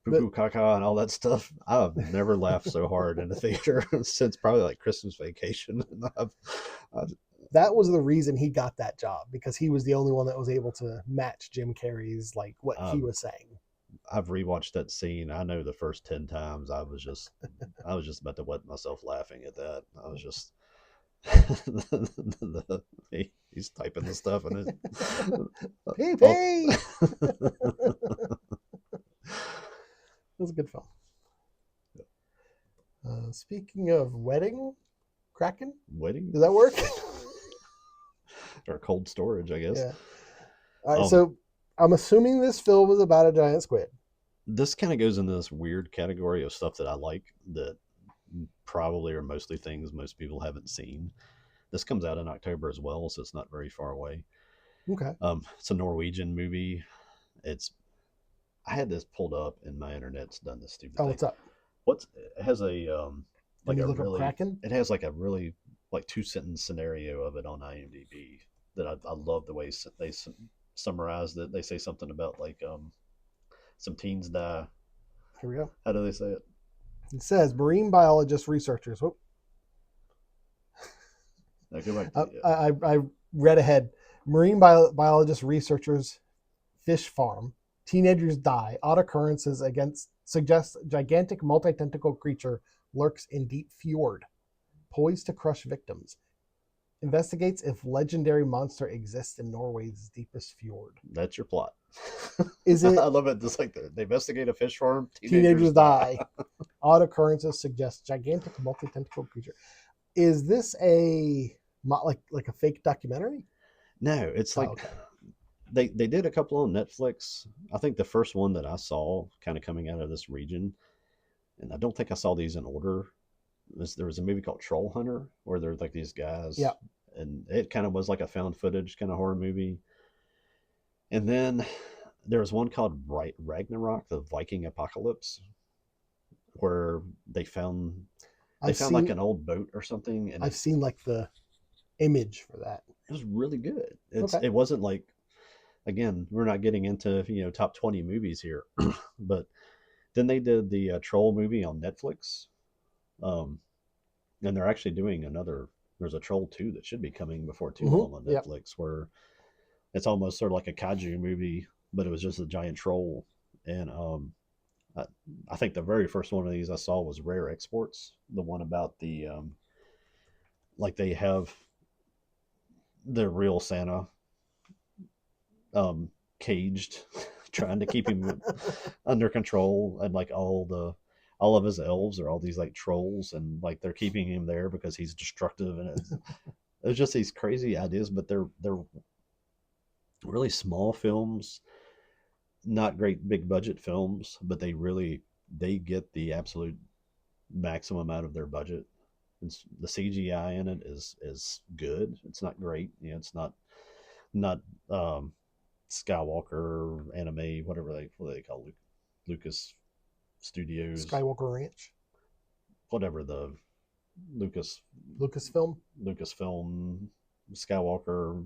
S2: poo poo caca and all that stuff. I've never laughed so hard in a theater since probably like Christmas Vacation.
S1: That was the reason he got that job, because he was the only one that was able to match Jim Carrey's like what he was saying.
S2: I've rewatched that scene. I know the first 10 times I was just about to wet myself laughing at that. I was just he's typing the stuff and it
S1: Pee. It was a good film. Speaking of wedding, Kraken?
S2: Wedding?
S1: Does that work?
S2: Or cold storage, I guess.
S1: Yeah. All right, so I'm assuming this film was about a giant squid.
S2: This kind of goes into this weird category of stuff that I like that probably are mostly things most people haven't seen. This comes out in October as well, so it's not very far away.
S1: Okay.
S2: It's a Norwegian movie. I had this pulled up and my internet's done this stupid thing.
S1: What's up?
S2: It has a like a really
S1: Kraken?
S2: It has like a really like 2-sentence scenario of it on IMDb that I love the way they summarized it. They say something about like some teens die.
S1: Here we go.
S2: How do they say it?
S1: It says marine biologist researchers. Oh,
S2: Now go back to the,
S1: I read ahead. Marine biologist researchers fish farm. Teenagers die. Odd occurrences against suggest gigantic multi-tentacle creature lurks in deep fjord, poised to crush victims. Investigates if legendary monster exists in Norway's deepest fjord.
S2: that's your plot.
S1: Is
S2: I
S1: it
S2: love it. Just like they investigate a fish farm,
S1: teenagers die? Odd occurrences suggest gigantic multi-tentacle creature. Is this a like a fake documentary?
S2: No, it's like
S1: okay.
S2: they did a couple on Netflix. I think the first one that I saw, kind of coming out of this region, and I don't think I saw these in order. There was a movie called Troll Hunter where there's like these guys,
S1: Yeah.
S2: and it kind of was like a found footage kind of horror movie. And then there was one called Ragnarok, the Viking apocalypse, where they found like an old boat or something, and
S1: I've seen like the image for that.
S2: it was really good.
S1: Okay.
S2: It wasn't like, again, we're not getting into top 20 movies here, but then they did the Troll movie on Netflix, um, and they're actually doing another. There's a Troll 2 that should be coming before too long on
S1: Yep.
S2: Netflix, where it's almost sort of like a kaiju movie, but it was just a giant troll. And I, I think the very first one of these I saw was Rare Exports, the one about the like they have the real Santa um, caged, trying to keep him under control, and like all of his elves are all these like trolls, and like they're keeping him there because he's destructive, and it's just these crazy ideas, but they're really small films, not great big budget films, but they get the absolute maximum out of their budget. The CGI in it is good. It's not great. It's not um, Skywalker anime, what do they call Lucas Studios,
S1: Skywalker Ranch,
S2: whatever the Lucas
S1: Lucasfilm.
S2: Lucasfilm Skywalker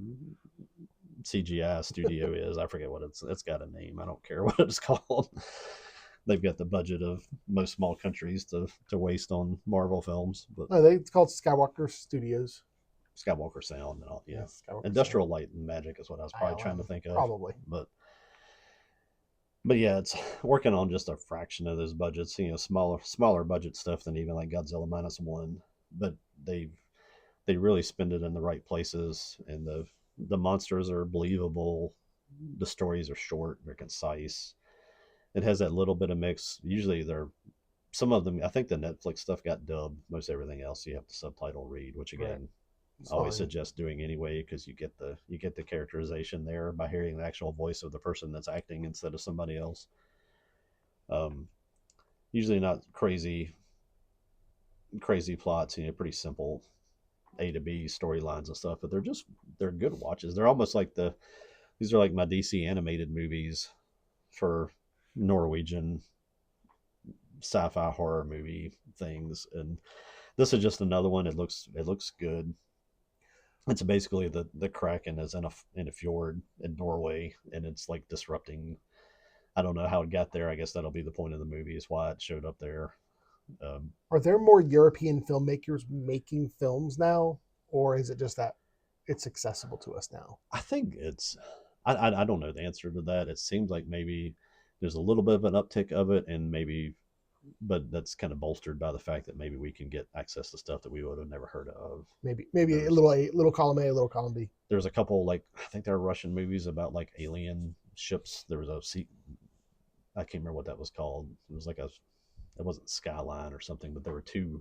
S2: CGI studio is. I forget what it's got a name. I don't care what it's called. They've got the budget of most small countries to waste on Marvel films, but
S1: No, it's called Skywalker Studios.
S2: Skywalker Sound and all, yeah.
S1: Yes,
S2: Industrial Light and Magic is what I was probably trying to think of.
S1: Probably.
S2: But yeah, it's working on just a fraction of those budgets, smaller budget stuff than even like Godzilla Minus One. But they really spend it in the right places, and the monsters are believable. The stories are short, they're concise. It has that little bit of mix. Usually they're some of them. I think the Netflix stuff got dubbed. Most everything else you have to subtitle read, which again, I always suggest doing anyway, because you get the characterization there by hearing the actual voice of the person that's acting instead of somebody else. Um, Usually not crazy plots. Pretty simple A to B storylines and stuff, but they're good watches. They're almost like these are like my DC animated movies for Norwegian sci-fi horror movie things, and this is just another one. It looks good. It's basically the Kraken is in a fjord in Norway, and it's like disrupting. I don't know how it got there. I guess that'll be the point of the movie, is why it showed up there.
S1: Are there more European filmmakers making films now, or is it just that it's accessible to us now?
S2: I think it's. I don't know the answer to that. It seems like maybe there's a little bit of an uptick of it, and maybe, but that's kind of bolstered by the fact that maybe we can get access to stuff that we would have never heard of.
S1: Maybe a little column A, a little column B.
S2: There's a couple, like I think there are Russian movies about like alien ships. There was I can't remember what that was called. It was like it wasn't Skyline or something, but there were two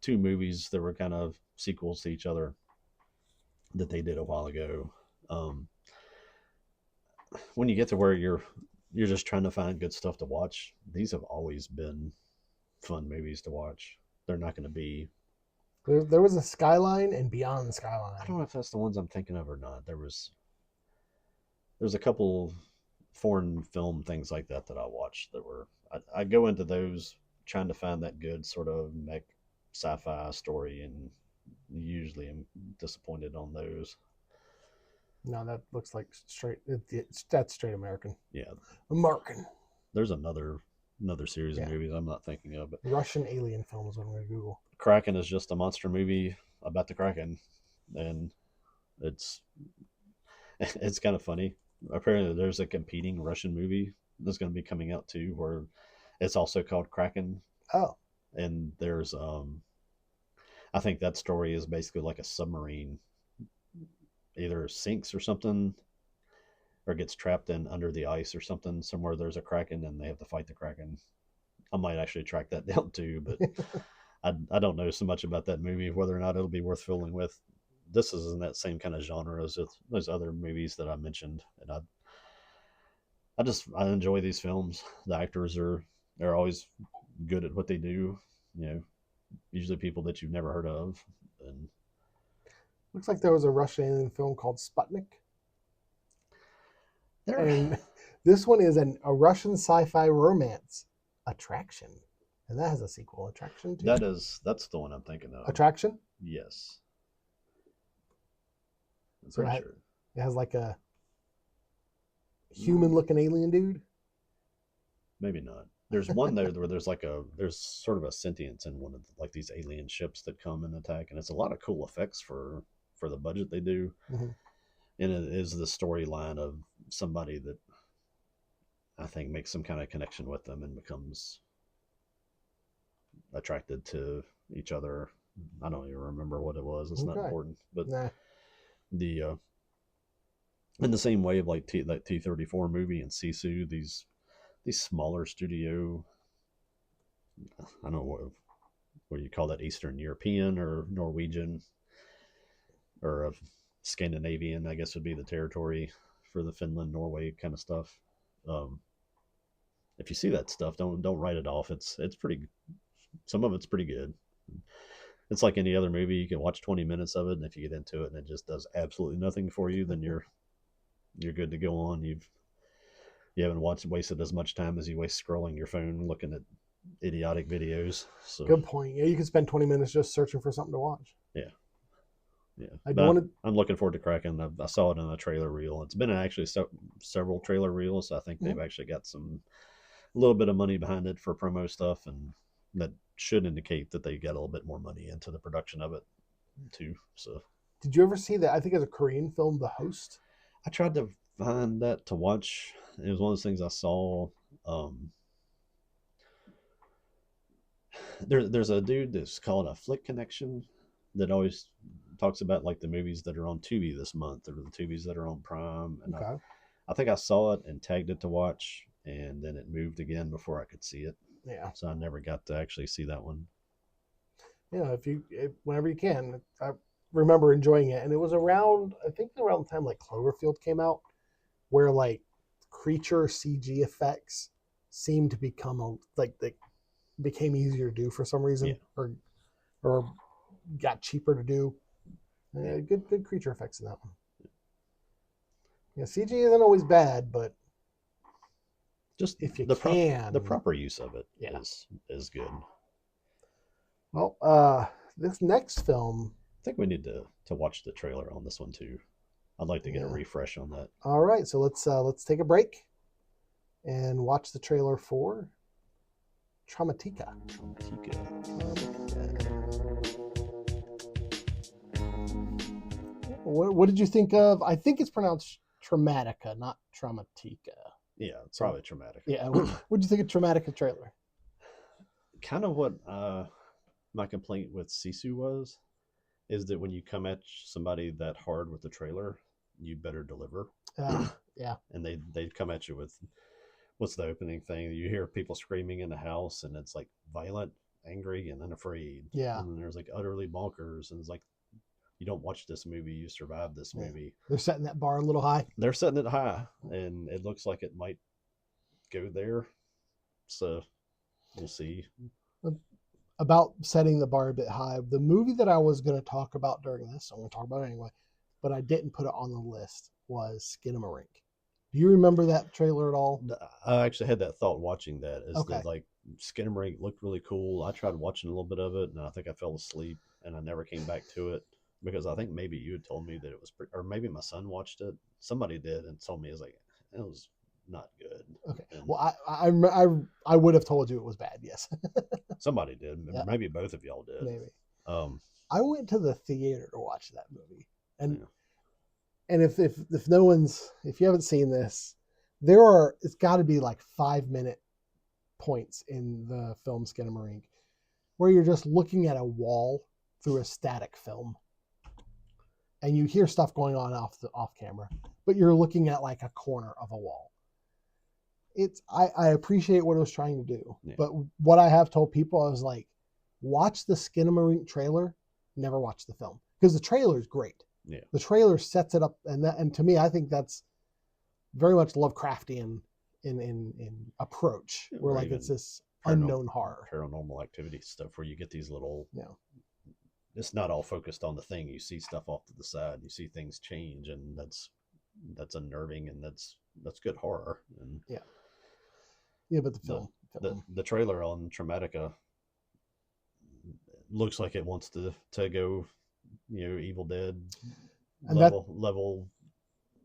S2: movies that were kind of sequels to each other that they did a while ago. When you get to where you're just trying to find good stuff to watch, these have always been fun movies to watch. They're not going to be.
S1: There was a Skyline and Beyond the Skyline.
S2: I don't know if that's the ones I'm thinking of or not. There's a couple foreign film things like that I watched that were. I go into those trying to find that good sort of mech sci-fi story, and usually I'm disappointed on those.
S1: No, that looks like that's straight American.
S2: Yeah,
S1: American.
S2: there's another another series of
S1: Yeah.
S2: movies I'm not thinking of. But
S1: Russian alien film is what I'm going to Google.
S2: Kraken is just a monster movie about the Kraken, and it's it's kind of funny. Apparently, there's a competing Russian movie that's going to be coming out too, where it's also called Kraken,
S1: Oh,
S2: and there's I think that story is basically like a submarine either sinks or something, or gets trapped in under the ice or something somewhere. There's a Kraken, and they have to fight the Kraken. I might actually track that down too, but I don't know so much about that movie whether or not it'll be worth filming with. This is in that same kind of genre as those other movies that I mentioned, and I enjoy these films. The actors they're always good at what they do. You know, usually people that you've never heard of, and
S1: looks like there was a Russian alien film called Sputnik.
S2: they're
S1: And this one is a Russian sci-fi romance, Attraction. And that has a sequel, Attraction 2.
S2: that's the one I'm thinking of.
S1: Attraction?
S2: Yes, I'm
S1: So
S2: pretty sure.
S1: it has like a human-looking alien dude.
S2: Maybe not. There's one there where there's sort of a sentience in one of like these alien ships that come and attack, and it's a lot of cool effects for the budget they do.
S1: Mm-hmm.
S2: And it is the storyline of somebody that I think makes some kind of connection with them and becomes attracted to each other. I don't even remember what it was. It's not important, but
S1: Nah.
S2: the in the same way of like that T-34 movie and SISU, these smaller studio, I don't know what you call that, Eastern European or Norwegian or Scandinavian, I guess would be the territory for the Finland, Norway kind of stuff. Um, if you see that stuff, don't write it off. It's pretty. Some of it's pretty good. It's like any other movie. You can watch 20 minutes of it, and if you get into it and it just does absolutely nothing for you, then you're good to go on. You haven't wasted as much time as you waste scrolling your phone looking at idiotic videos. So
S1: Good point. Yeah, you can spend 20 minutes just searching for something to watch.
S2: yeah, yeah.
S1: I don't want to.
S2: I'm looking forward to Kraken. I saw it in a trailer reel. It's been actually several trailer reels. So I think they've actually got a little bit of money behind it for promo stuff, and that should indicate that they got a little bit more money into the production of it too. So,
S1: Did you ever see that? I think it's a Korean film, The Host.
S2: I tried to find that to watch. It was one of those things I saw. There's a dude that's called a Flick Connection that always talks about like the movies that are on Tubi this month or the Tubis that are on Prime. And
S1: Okay.
S2: I think I saw it and tagged it to watch, and then it moved again before I could see it.
S1: Yeah.
S2: So I never got to actually see that one.
S1: Yeah, whenever you can. I remember enjoying it, and it was around, I think around the time like Cloverfield came out, where like creature CG effects seemed to become like they became easier to do for some reason,
S2: Yeah.
S1: or got cheaper to do. Good creature effects in that one. Yeah, CG isn't always bad, but
S2: just
S1: if you
S2: the
S1: can,
S2: the proper use of it
S1: yeah.
S2: is good.
S1: Well, this next film,
S2: I think we need to watch the trailer on this one too. I'd like to get a refresh on that.
S1: All right, so let's take a break and watch the trailer for Traumatika. What did you think of? I think it's pronounced Traumatika, not Traumatika.
S2: Yeah, it's probably Traumatica.
S1: Yeah, what did you think of Traumatika trailer?
S2: Kind of what my complaint with Sisu is that when you come at somebody that hard with the trailer, you better deliver.
S1: Yeah.
S2: And they come at you with, what's the opening thing? You hear people screaming in the house, and it's like violent, angry, and unafraid.
S1: Yeah.
S2: And then there's like utterly bonkers, and it's like, you don't watch this movie, you survive this movie.
S1: They're setting that bar a little high.
S2: They're setting it high, and it looks like it might go there. So we'll see.
S1: About setting the bar a bit high, the movie that I was going to talk about during this, I'm going to talk about it anyway, but I didn't put it on the list, was Skinamarink. Do you remember that trailer at all?
S2: I actually had that thought watching that. That like Skinamarink looked really cool. I tried watching a little bit of it, and I think I fell asleep, and I never came back to it because I think maybe you had told me that it was, or maybe my son watched it. Somebody did and told me it was not good.
S1: Okay.
S2: And
S1: Well, I would have told you it was bad. Yes.
S2: somebody did.
S1: Yeah.
S2: Maybe both of y'all did.
S1: Maybe.
S2: Um,
S1: I went to the theater to watch that movie, and
S2: yeah.
S1: if no one's if you haven't seen this, it's got to be like 5 minute points in the film Skinamarink where you're just looking at a wall through a static film, and you hear stuff going on off camera, but you're looking at like a corner of a wall. I appreciate what it was trying to do,
S2: Yeah.
S1: but what I have told people, I was like, watch the Skinamarink trailer, never watch the film, because the trailer is great.
S2: Yeah.
S1: The trailer sets it up, and to me, I think that's very much Lovecraftian in approach, where like it's this unknown horror,
S2: paranormal activity stuff, where you get these little.
S1: Yeah.
S2: It's not all focused on the thing. You see stuff off to the side. You see things change, and that's unnerving, and that's good horror. And
S1: yeah, but
S2: the trailer on Traumatika looks like it wants to go, Evil Dead
S1: and
S2: level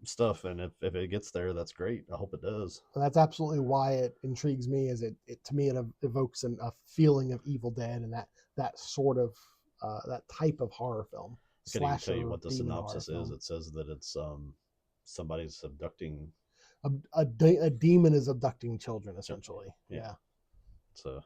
S2: stuff, and if it gets there, that's great. I hope it does.
S1: that's absolutely why it intrigues me. Is it to me it evokes a feeling of Evil Dead and that sort of that type of horror film.
S2: I can't even tell you what the synopsis is. It says that it's somebody's abducting.
S1: A demon is abducting children, essentially. Yeah.
S2: So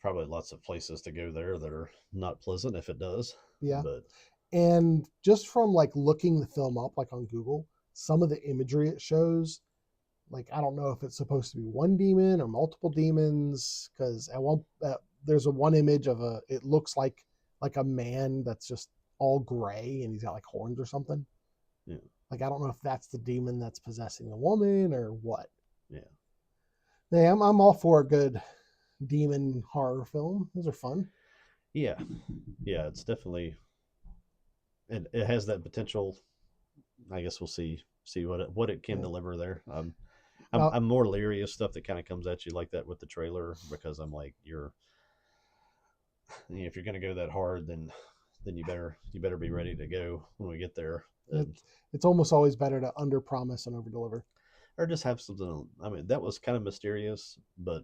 S2: probably lots of places to go there that are not pleasant if it does.
S1: Yeah.
S2: But
S1: and just from like looking the film up, like on Google, some of the imagery it shows, like I don't know if it's supposed to be one demon or multiple demons, because there's one image of it looks like a man that's just all gray and he's got like horns or something.
S2: Yeah.
S1: Like I don't know if that's the demon that's possessing the woman or what.
S2: Yeah.
S1: Yeah, I'm all for a good demon horror film. Those are fun.
S2: Yeah. Yeah, it's definitely, and it has that potential. I guess we'll see what it can deliver there. I'm more leery of stuff that kind of comes at you like that with the trailer, because I'm like, if you're going to go that hard, then you better be ready to go when we get there.
S1: It's almost always better to under promise and over deliver,
S2: or just have something. I mean, that was kind of mysterious, but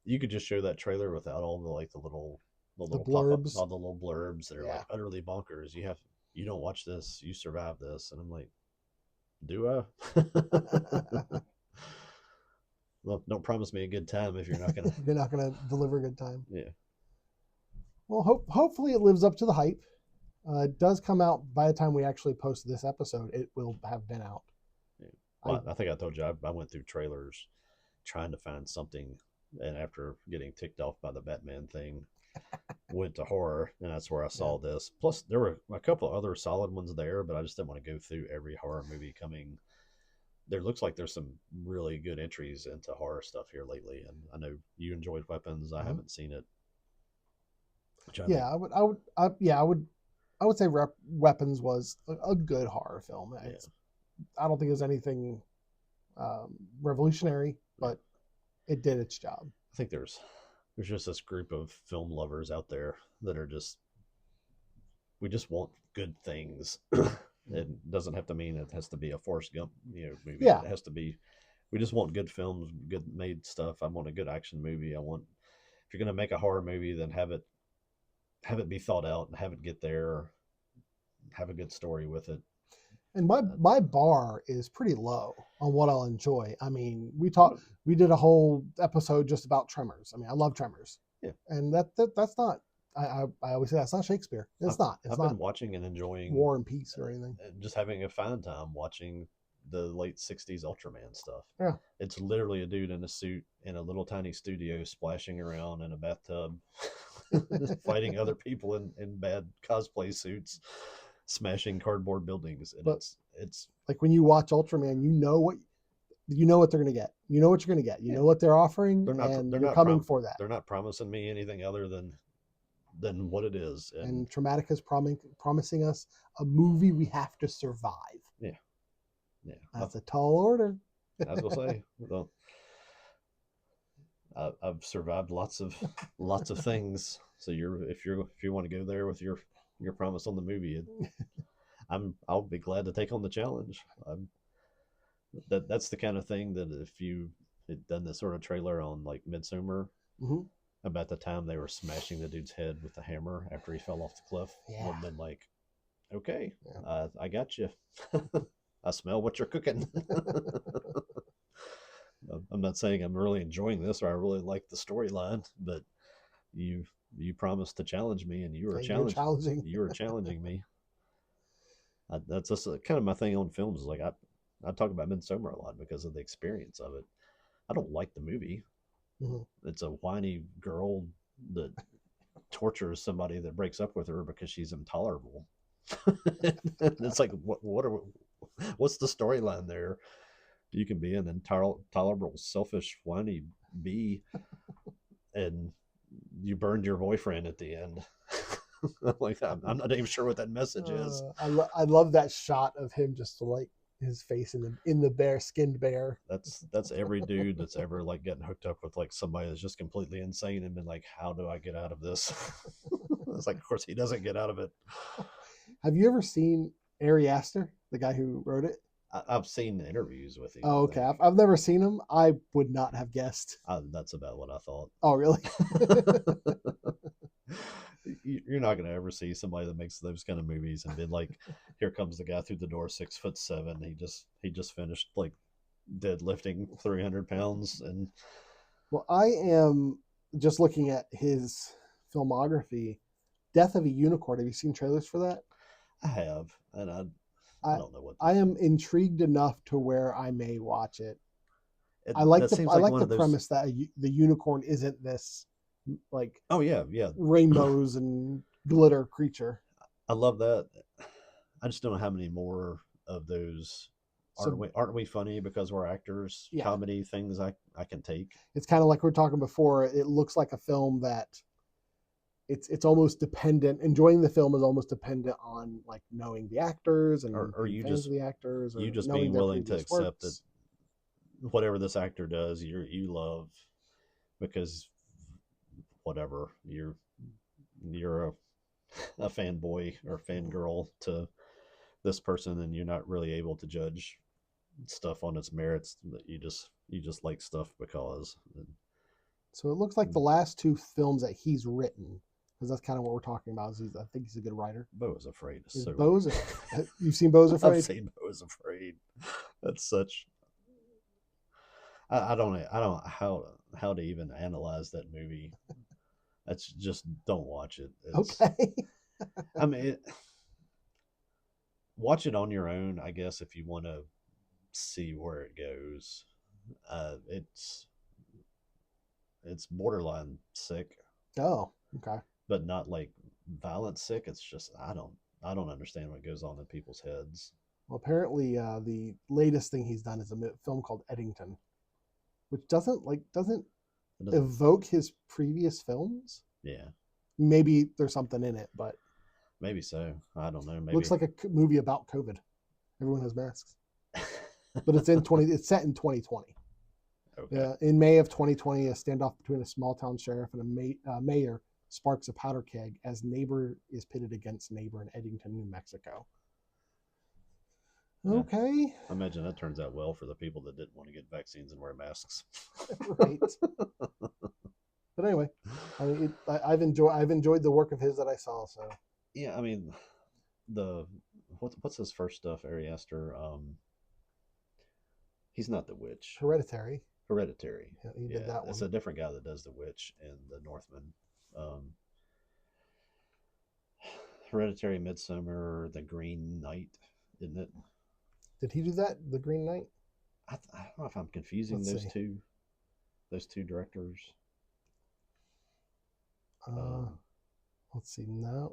S2: you could just show that trailer without all the little
S1: blurbs,
S2: all the little blurbs that are like utterly bonkers. You don't watch this, you survive this, and I'm like, do I? Well, don't promise me a good time if you're not gonna
S1: deliver a good time.
S2: Yeah.
S1: Well, hopefully it lives up to the hype. It does come out by the time we actually post this episode. It will have been out.
S2: Yeah. Well, I think I told you I went through trailers trying to find something, and after getting ticked off by the Batman thing, went to horror, and that's where I saw this. Plus, there were a couple of other solid ones there, but I just didn't want to go through every horror movie coming. There looks like there's some really good entries into horror stuff here lately, and I know you enjoyed Weapons. I haven't seen it.
S1: I would say Weapons was a good horror film. I don't think it was anything revolutionary, but it did its job.
S2: I think there's just this group of film lovers out there that are we just want good things. It doesn't have to mean it has to be a Forrest Gump, movie.
S1: Yeah.
S2: It has to be. We just want good films, good made stuff. I want a good action movie. If you're going to make a horror movie, then have it be thought out and have it get there. Have a good story with it.
S1: And my bar is pretty low on what I'll enjoy. I mean, we did a whole episode just about Tremors. I mean, I love Tremors.
S2: Yeah.
S1: And that's not, I always say that's not Shakespeare. It's not. I've
S2: been watching and enjoying
S1: War and Peace or anything.
S2: Just having a fine time watching the late 60s Ultraman stuff.
S1: Yeah.
S2: It's literally a dude in a suit in a little tiny studio splashing around in a bathtub, fighting other people in bad cosplay suits, smashing cardboard buildings. And it's
S1: like when you watch Ultraman, you know what they're going to get. You know what you're going to get. You know what they're offering, they're not coming for that.
S2: They're not promising me anything other than what it is.
S1: And Traumatika is promising us a movie we have to survive.
S2: Yeah. Yeah.
S1: That's a tall order.
S2: I was gonna say, well, I've survived lots of things. So if you want to go there with your promise on the movie, I'll be glad to take on the challenge. That's the kind of thing that if you had done this sort of trailer on like Midsummer,
S1: Hmm.
S2: about the time they were smashing the dude's head with the hammer after he fell off the cliff,
S1: Yeah.
S2: would have been like, okay,
S1: Yeah.
S2: I got you. I smell what you're cooking. I'm not saying I'm really enjoying this or I really like the storyline, but you you promised to challenge me, and
S1: Yeah, you're challenging.
S2: you were challenging me. That's just kind of my thing on films. Is like I talk about Midsummer a lot because of the experience of it. I don't like the movie.
S1: Hmm.
S2: It's a whiny girl that tortures somebody that breaks up with her because she's intolerable. It's like what's the storyline there? You can be an intolerable, selfish, whiny bee, and you burned your boyfriend at the end. Like I'm not even sure what that message is.
S1: I love that shot of him just like his face in the bear skinned bear.
S2: That's every dude that's ever like getting hooked up with like somebody that's just completely insane and been like, how do I get out of this? It's like, of course he doesn't get out of it.
S1: Have you ever seen Ari Aster, the guy who wrote it?
S2: I've seen interviews with him.
S1: Oh,
S2: I
S1: okay.
S2: think
S1: I've never seen him. I would not have guessed.
S2: that's about what I thought.
S1: Oh, really?
S2: You're not going to ever see somebody that makes those kind of movies and be like, here comes the guy through the door, 6'7". He just finished like deadlifting 300 pounds and
S1: Well, I am just looking at his filmography. Death of a Unicorn. Have you seen trailers for that?
S2: I have, and I
S1: I
S2: don't know what
S1: I am intrigued enough to where I may watch it.
S2: it,
S1: I
S2: that seems like
S1: like
S2: one
S1: the
S2: of those.
S1: premise that the unicorn isn't this like
S2: Oh yeah, yeah.
S1: rainbows and glitter creature.
S2: I love that. I just don't know how many more of those
S1: So
S2: aren't we funny because we're actors
S1: yeah,
S2: comedy things I can take.
S1: it's kind of like we were talking before. It looks like a film that it's almost dependent. Enjoying the film is almost dependent on like knowing the actors and
S2: Or
S1: being fans of the actors
S2: you
S1: or
S2: just
S1: knowing
S2: being
S1: their
S2: willing to
S1: previous
S2: accept that
S1: works.
S2: whatever this actor does you love because whatever you're a fanboy or fangirl to this person and you're not really able to judge stuff on its merits that you just like stuff because
S1: So it looks like the last two films that he's written, because that's kind of what we're talking about. Is I think he's a good writer.
S2: Bo is Afraid is
S1: Is
S2: so
S1: Bo's? You've seen Bo's
S2: I've
S1: Afraid?
S2: seen Bo is Afraid. That's such I don't know how to even analyze that movie. That's just don't watch it. It's
S1: Okay.
S2: I mean watch it on your own, I guess, if you want to see where it goes. Uh, it's it's borderline sick,
S1: Oh, okay.
S2: but not like violent sick. It's just I don't understand what goes on in people's heads.
S1: Well, apparently, the latest thing he's done is a film called Eddington, which doesn't
S2: It doesn't.
S1: evoke his previous films.
S2: Yeah,
S1: Maybe there's something in it, but
S2: maybe so. I don't know.
S1: looks
S2: Maybe.
S1: like a movie about COVID. Everyone has masks, but it's in 20. It's set in 2020.
S2: Okay.
S1: In May of 2020, a standoff between a small town sheriff and mayor sparks a powder keg as neighbor is pitted against neighbor in Eddington, New Mexico.
S2: Yeah.
S1: Okay.
S2: I imagine that turns out well for the people that didn't want to get vaccines and wear masks.
S1: Right. But anyway, I mean, I've enjoyed the work of his that I saw. So
S2: Yeah, I mean, the what's his first stuff? Ari Aster. He's not the witch.
S1: Hereditary.
S2: Hereditary.
S1: Yeah, he did
S2: Yeah,
S1: that
S2: it's
S1: one.
S2: a different guy that does the witch and the Northman. Um, Hereditary, Midsummer, The Green Knight, isn't it?
S1: Did he do that? The Green Knight.
S2: I don't know if I'm confusing
S1: Let's see.
S2: those two directors.
S1: Uh,
S2: Um,
S1: let's see now.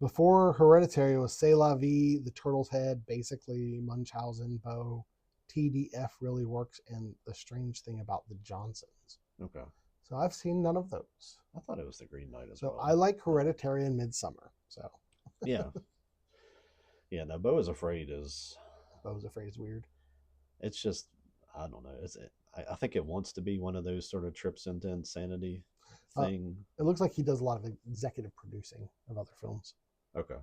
S1: Before Hereditary was C'est La Vie, The Turtle's Head, basically Munchausen, Bo, TDF really works, and The Strange Thing About the Johnsons.
S2: okay,
S1: So I've seen none of those.
S2: I thought it was The Green Knight as
S1: So
S2: well.
S1: I like Hereditary and Midsummer. So
S2: Yeah, yeah. Now, Bo is Afraid is
S1: Bo's Afraid is weird.
S2: it's just I don't know. I think it wants to be one of those sort of trips into insanity
S1: Uh,
S2: thing.
S1: it looks like he does a lot of executive producing of other films.
S2: Okay.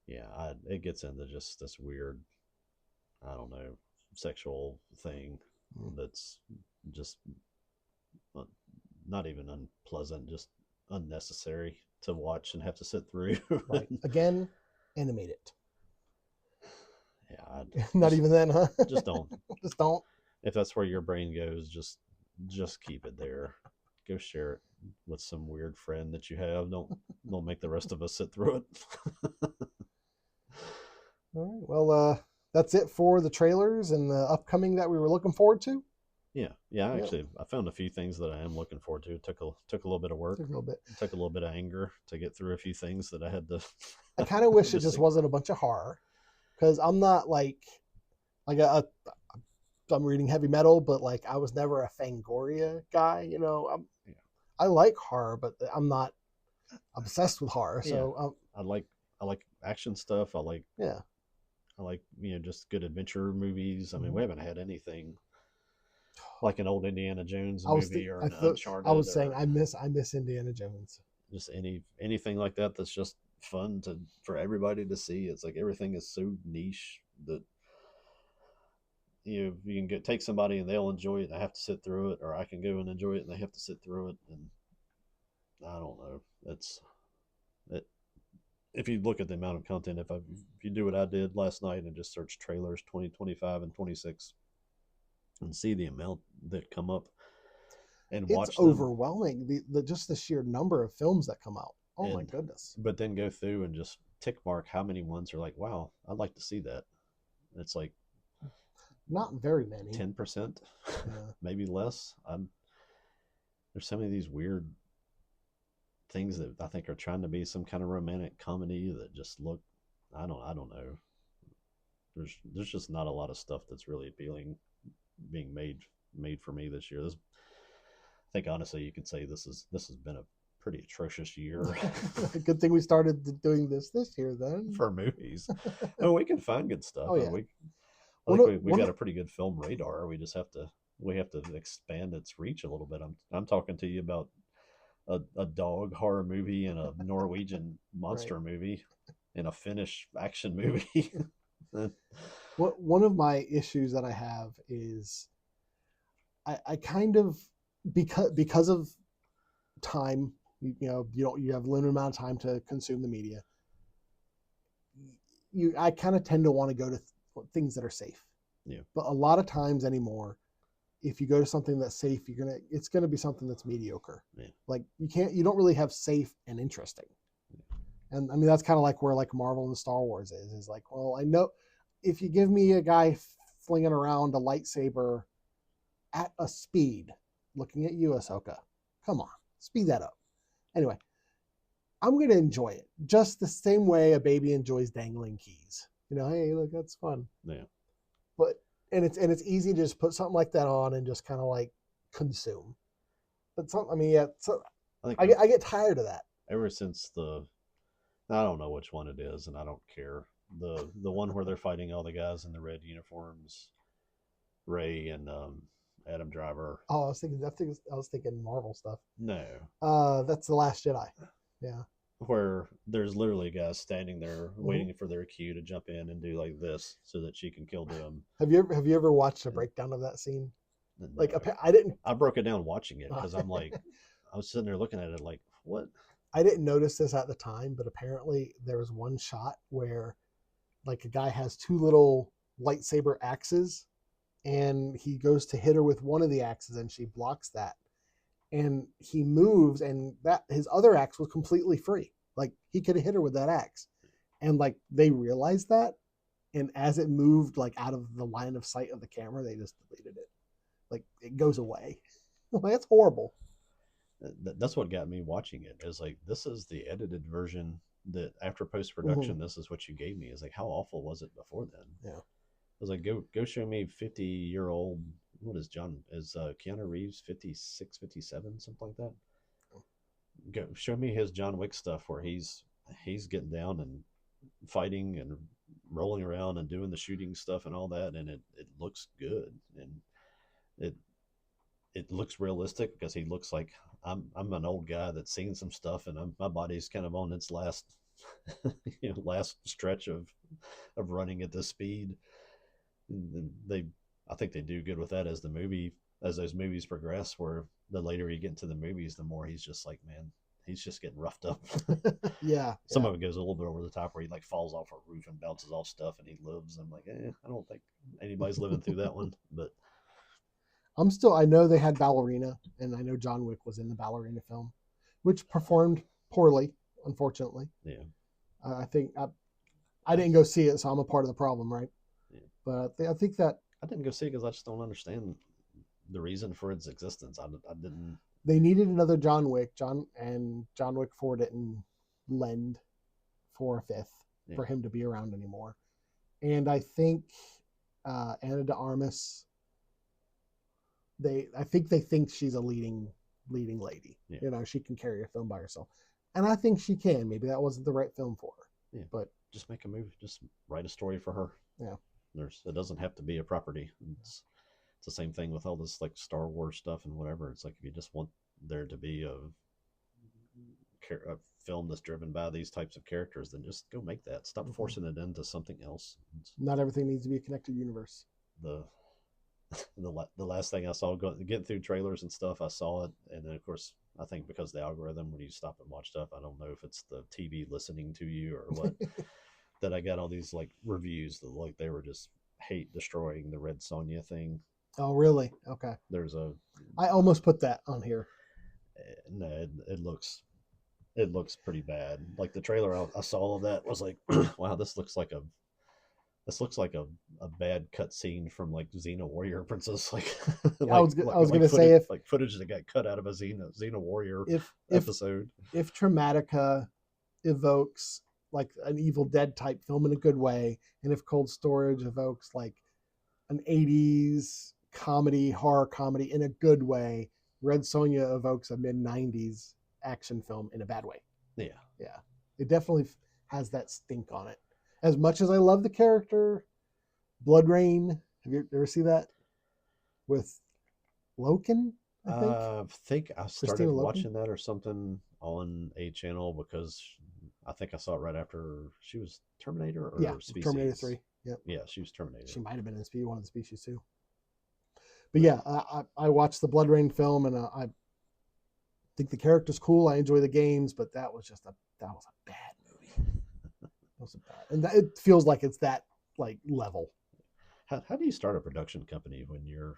S2: Yeah, it gets into just this weird I don't know, sexual thing
S1: Mm.
S2: that's just uh, not even unpleasant, just unnecessary to watch and have to sit through.
S1: Right. Again, animate it.
S2: Yeah, I
S1: Not
S2: just
S1: even then, huh?
S2: just don't.
S1: Just don't.
S2: If that's where your brain goes, just keep it there. Go share it with some weird friend that you have. Don't make the rest of us sit through it.
S1: All right. Well, that's it for the trailers and the upcoming that we were looking forward to.
S2: Yeah.
S1: Yep.
S2: Actually, I found a few things that I am looking forward to. It took a little bit of work.
S1: Took a little bit.
S2: It took a little bit of anger to get through a few things that I had to
S1: I kind of wish it
S2: to
S1: just
S2: see.
S1: wasn't a bunch of horror, because I'm not like I'm reading heavy metal, but like I was never a Fangoria guy.
S2: Yeah.
S1: I like horror, but I'm not obsessed with horror.
S2: Yeah.
S1: So
S2: I like I like action stuff.
S1: yeah.
S2: I like just good adventure movies. I mean,
S1: Mm-hmm.
S2: we haven't had anything like an old Indiana Jones
S1: I was
S2: movie or
S1: I
S2: an
S1: thought I
S2: Uncharted
S1: was saying
S2: or
S1: I miss Indiana Jones.
S2: just anything like that that's just fun to for everybody to see. It's like everything is so niche that you can take somebody and they'll enjoy it and I have to sit through it, or I can go and enjoy it and they have to sit through it, and I don't know. It, if you look at the amount of content, if you do what I did last night and just search trailers 2025 and 26 and see the amount that come up and
S1: It's
S2: watch them,
S1: overwhelming, the just the sheer number of films that come out. Oh my
S2: and
S1: goodness.
S2: but then go through and just tick mark how many ones are like, wow, I'd like to see that. It's like
S1: Not very many.
S2: 10%,
S1: Yeah.
S2: maybe less. There's so many of these weird things that I think are trying to be some kind of romantic comedy that just look. I don't know. There's just not a lot of stuff that's really appealing being made for me this year. I think honestly you could say this has been a pretty atrocious year
S1: Good thing we started doing this year then.
S2: for movies. Oh, we can find good stuff.
S1: Oh
S2: I, mean,
S1: yeah.
S2: I
S1: One
S2: think
S1: of
S2: we've
S1: one
S2: got
S1: of
S2: a pretty good film radar. We have to expand its reach a little bit. I'm talking to you about a dog horror movie and a Norwegian
S1: right.
S2: monster movie and a Finnish action movie.
S1: One of my issues that I have is I kind of, because of time, you have a limited amount of time to consume the media. I kind of tend to want to go to things that are safe.
S2: Yeah.
S1: But a lot of times anymore, if you go to something that's safe, it's gonna be something that's mediocre.
S2: Yeah.
S1: Like you don't really have safe and interesting. And I mean that's kind of like where like Marvel and Star Wars is like, well, I know if you give me a guy flinging around a lightsaber at a speed, looking at you, Ahsoka, come on, speed that up. Anyway, I'm gonna enjoy it just the same way a baby enjoys dangling keys. Hey, look, that's fun.
S2: Yeah.
S1: But and it's easy to just put something like that on and just kind of like consume. But I mean, yeah, so
S2: I think
S1: I get tired of that.
S2: ever since I don't know which one it is, and I don't care. The one where they're fighting all the guys in the red uniforms, Ray and Adam Driver.
S1: Oh, I was thinking Marvel stuff.
S2: No,
S1: That's the Last Jedi. Yeah.
S2: where there's literally guys standing there
S1: Mm-hmm.
S2: waiting for their cue to jump in and do like this so that she can kill them.
S1: Have you ever watched a
S2: And,
S1: breakdown of that scene?
S2: and
S1: Like
S2: no,
S1: I didn't.
S2: I broke it down watching it because I'm like, I was sitting there looking at it like, what?
S1: I didn't notice this at the time, but apparently there was one shot where like a guy has two little lightsaber axes, and he goes to hit her with one of the axes, and she blocks that, and he moves, and that his other axe was completely free. Like he could have hit her with that axe, and like they realized that, and as it moved like out of the line of sight of the camera, they just deleted it. Like it goes away. Like, that's horrible.
S2: That's what got me watching it. Is like this is the edited version that after post
S1: Mm-hmm.
S2: production, this is what you gave me. Is like how awful was it before then?
S1: Yeah.
S2: I was like, go show me 50-year-old. What is John? Is Keanu Reeves 56, 57, something like that? Go show me his John Wick stuff where he's getting down and fighting and rolling around and doing the shooting stuff and all that, and it looks good and it it looks realistic because he looks like I'm an old guy that's seen some stuff and my body's kind of on its last last stretch of running at this speed. they, I think they do good with that as those movies progress. Where the later you get into the movies, the more he's just like, man, he's just getting roughed up.
S1: Yeah,
S2: Some
S1: yeah.
S2: of it goes a little bit over the top, where he like falls off a roof and bounces off stuff, and he lives. I'm like, I don't think anybody's living through that one, but
S1: I know they had Ballerina, and I know John Wick was in the Ballerina film, which performed poorly, unfortunately.
S2: yeah,
S1: I think I didn't go see it, so I'm a part of the problem, right?
S2: yeah.
S1: But I think that
S2: I didn't go see it because I just don't understand the reason for its existence. I didn't.
S1: they needed another John Wick. John Wick 4 didn't lend for a fifth
S2: Yeah,
S1: for him to be around anymore. And I think Anna de Armas, I think they think she's a leading lady.
S2: yeah,
S1: You know, she can carry a film by herself, and I think she can. Maybe that wasn't the right film for her,
S2: yeah.
S1: but
S2: Just make a movie. Just write a story for her.
S1: yeah,
S2: It doesn't have to be a property. It's the same thing with all this like Star Wars stuff and whatever. It's like if you just want there to be a film that's driven by these types of characters, then just go make that. Stop forcing it into something else.
S1: not everything needs to be a connected universe.
S2: The the last thing I saw getting through trailers and stuff, I saw it, and then of course I think because the algorithm when you stop and watch stuff, I don't know if it's the TV listening to you or what, that I got all these like reviews that like they were just hate destroying the Red Sonja thing.
S1: Oh, really? Okay.
S2: There's a
S1: I almost put that on here.
S2: no, it looks pretty bad. Like the trailer I saw of that was like, wow, this looks like a bad cutscene from like Xena Warrior Princess, like
S1: I was going to say
S2: like footage that got cut out of a Xena Warrior
S1: if
S2: episode.
S1: If Traumatika evokes like an Evil Dead type film in a good way, and if Cold Storage evokes like an 80s comedy, horror comedy in a good way, Red Sonja evokes a mid 90s action film in a bad way.
S2: Yeah.
S1: Yeah. It definitely has that stink on it. As much as I love the character, Blood Rain, have you ever see that? With Loken,
S2: I think I started
S1: Christina Loken?
S2: watching that or something on a channel because I think I saw it right after she was Terminator or
S1: Yeah,
S2: Species.
S1: Terminator 3. Yep.
S2: Yeah, she was Terminator.
S1: She might have been in one of the species too. But yeah, I watched the Blood Rain film, and I think the character's cool. I enjoy the games, but that was a bad movie. That was a bad, and it feels like it's that like level.
S2: How do you start a production company when you're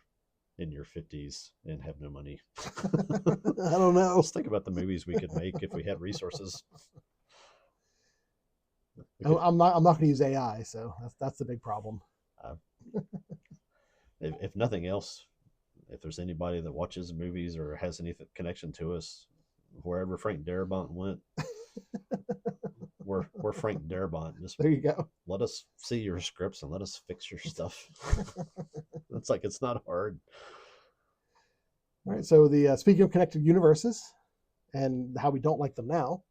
S2: in your 50s and have no money?
S1: I don't know.
S2: Let's think about the movies we could make if we had resources.
S1: I'm not going to use AI, so that's the big problem.
S2: If nothing else, if there's anybody that watches movies or has any connection to us, wherever Frank Darabont went, we're Frank Darabont. Just
S1: there you go.
S2: Let us see your scripts and let us fix your stuff. It's not hard.
S1: All right. So speaking of connected universes and how we don't like them now,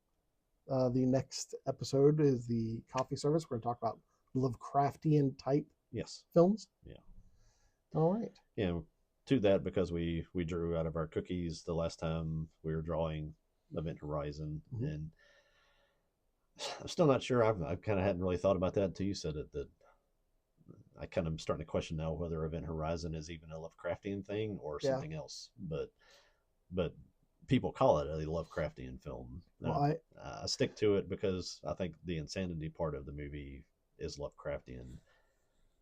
S1: the next episode is the coffee service. We're going to talk about Lovecraftian type films.
S2: Yeah.
S1: All right.
S2: Yeah. To that, because we drew out of our cookies the last time we were drawing Event Horizon, and I'm still not sure. I kind of hadn't really thought about that until you said it. That I kind of starting to question now whether Event Horizon is even a Lovecraftian thing or something else. But people call it a Lovecraftian film.
S1: Well,
S2: I stick to it because I think the insanity part of the movie is Lovecraftian.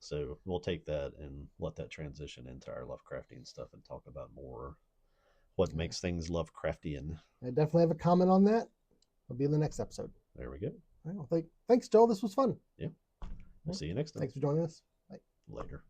S2: So we'll take that and let that transition into our Lovecraftian stuff and talk about more what makes things Lovecraftian.
S1: I definitely have a comment on that. It'll be in the next episode.
S2: There we go.
S1: Well, thanks, Joel. This was fun.
S2: Yeah. We'll see you next time.
S1: Thanks for joining us. Bye.
S2: Later.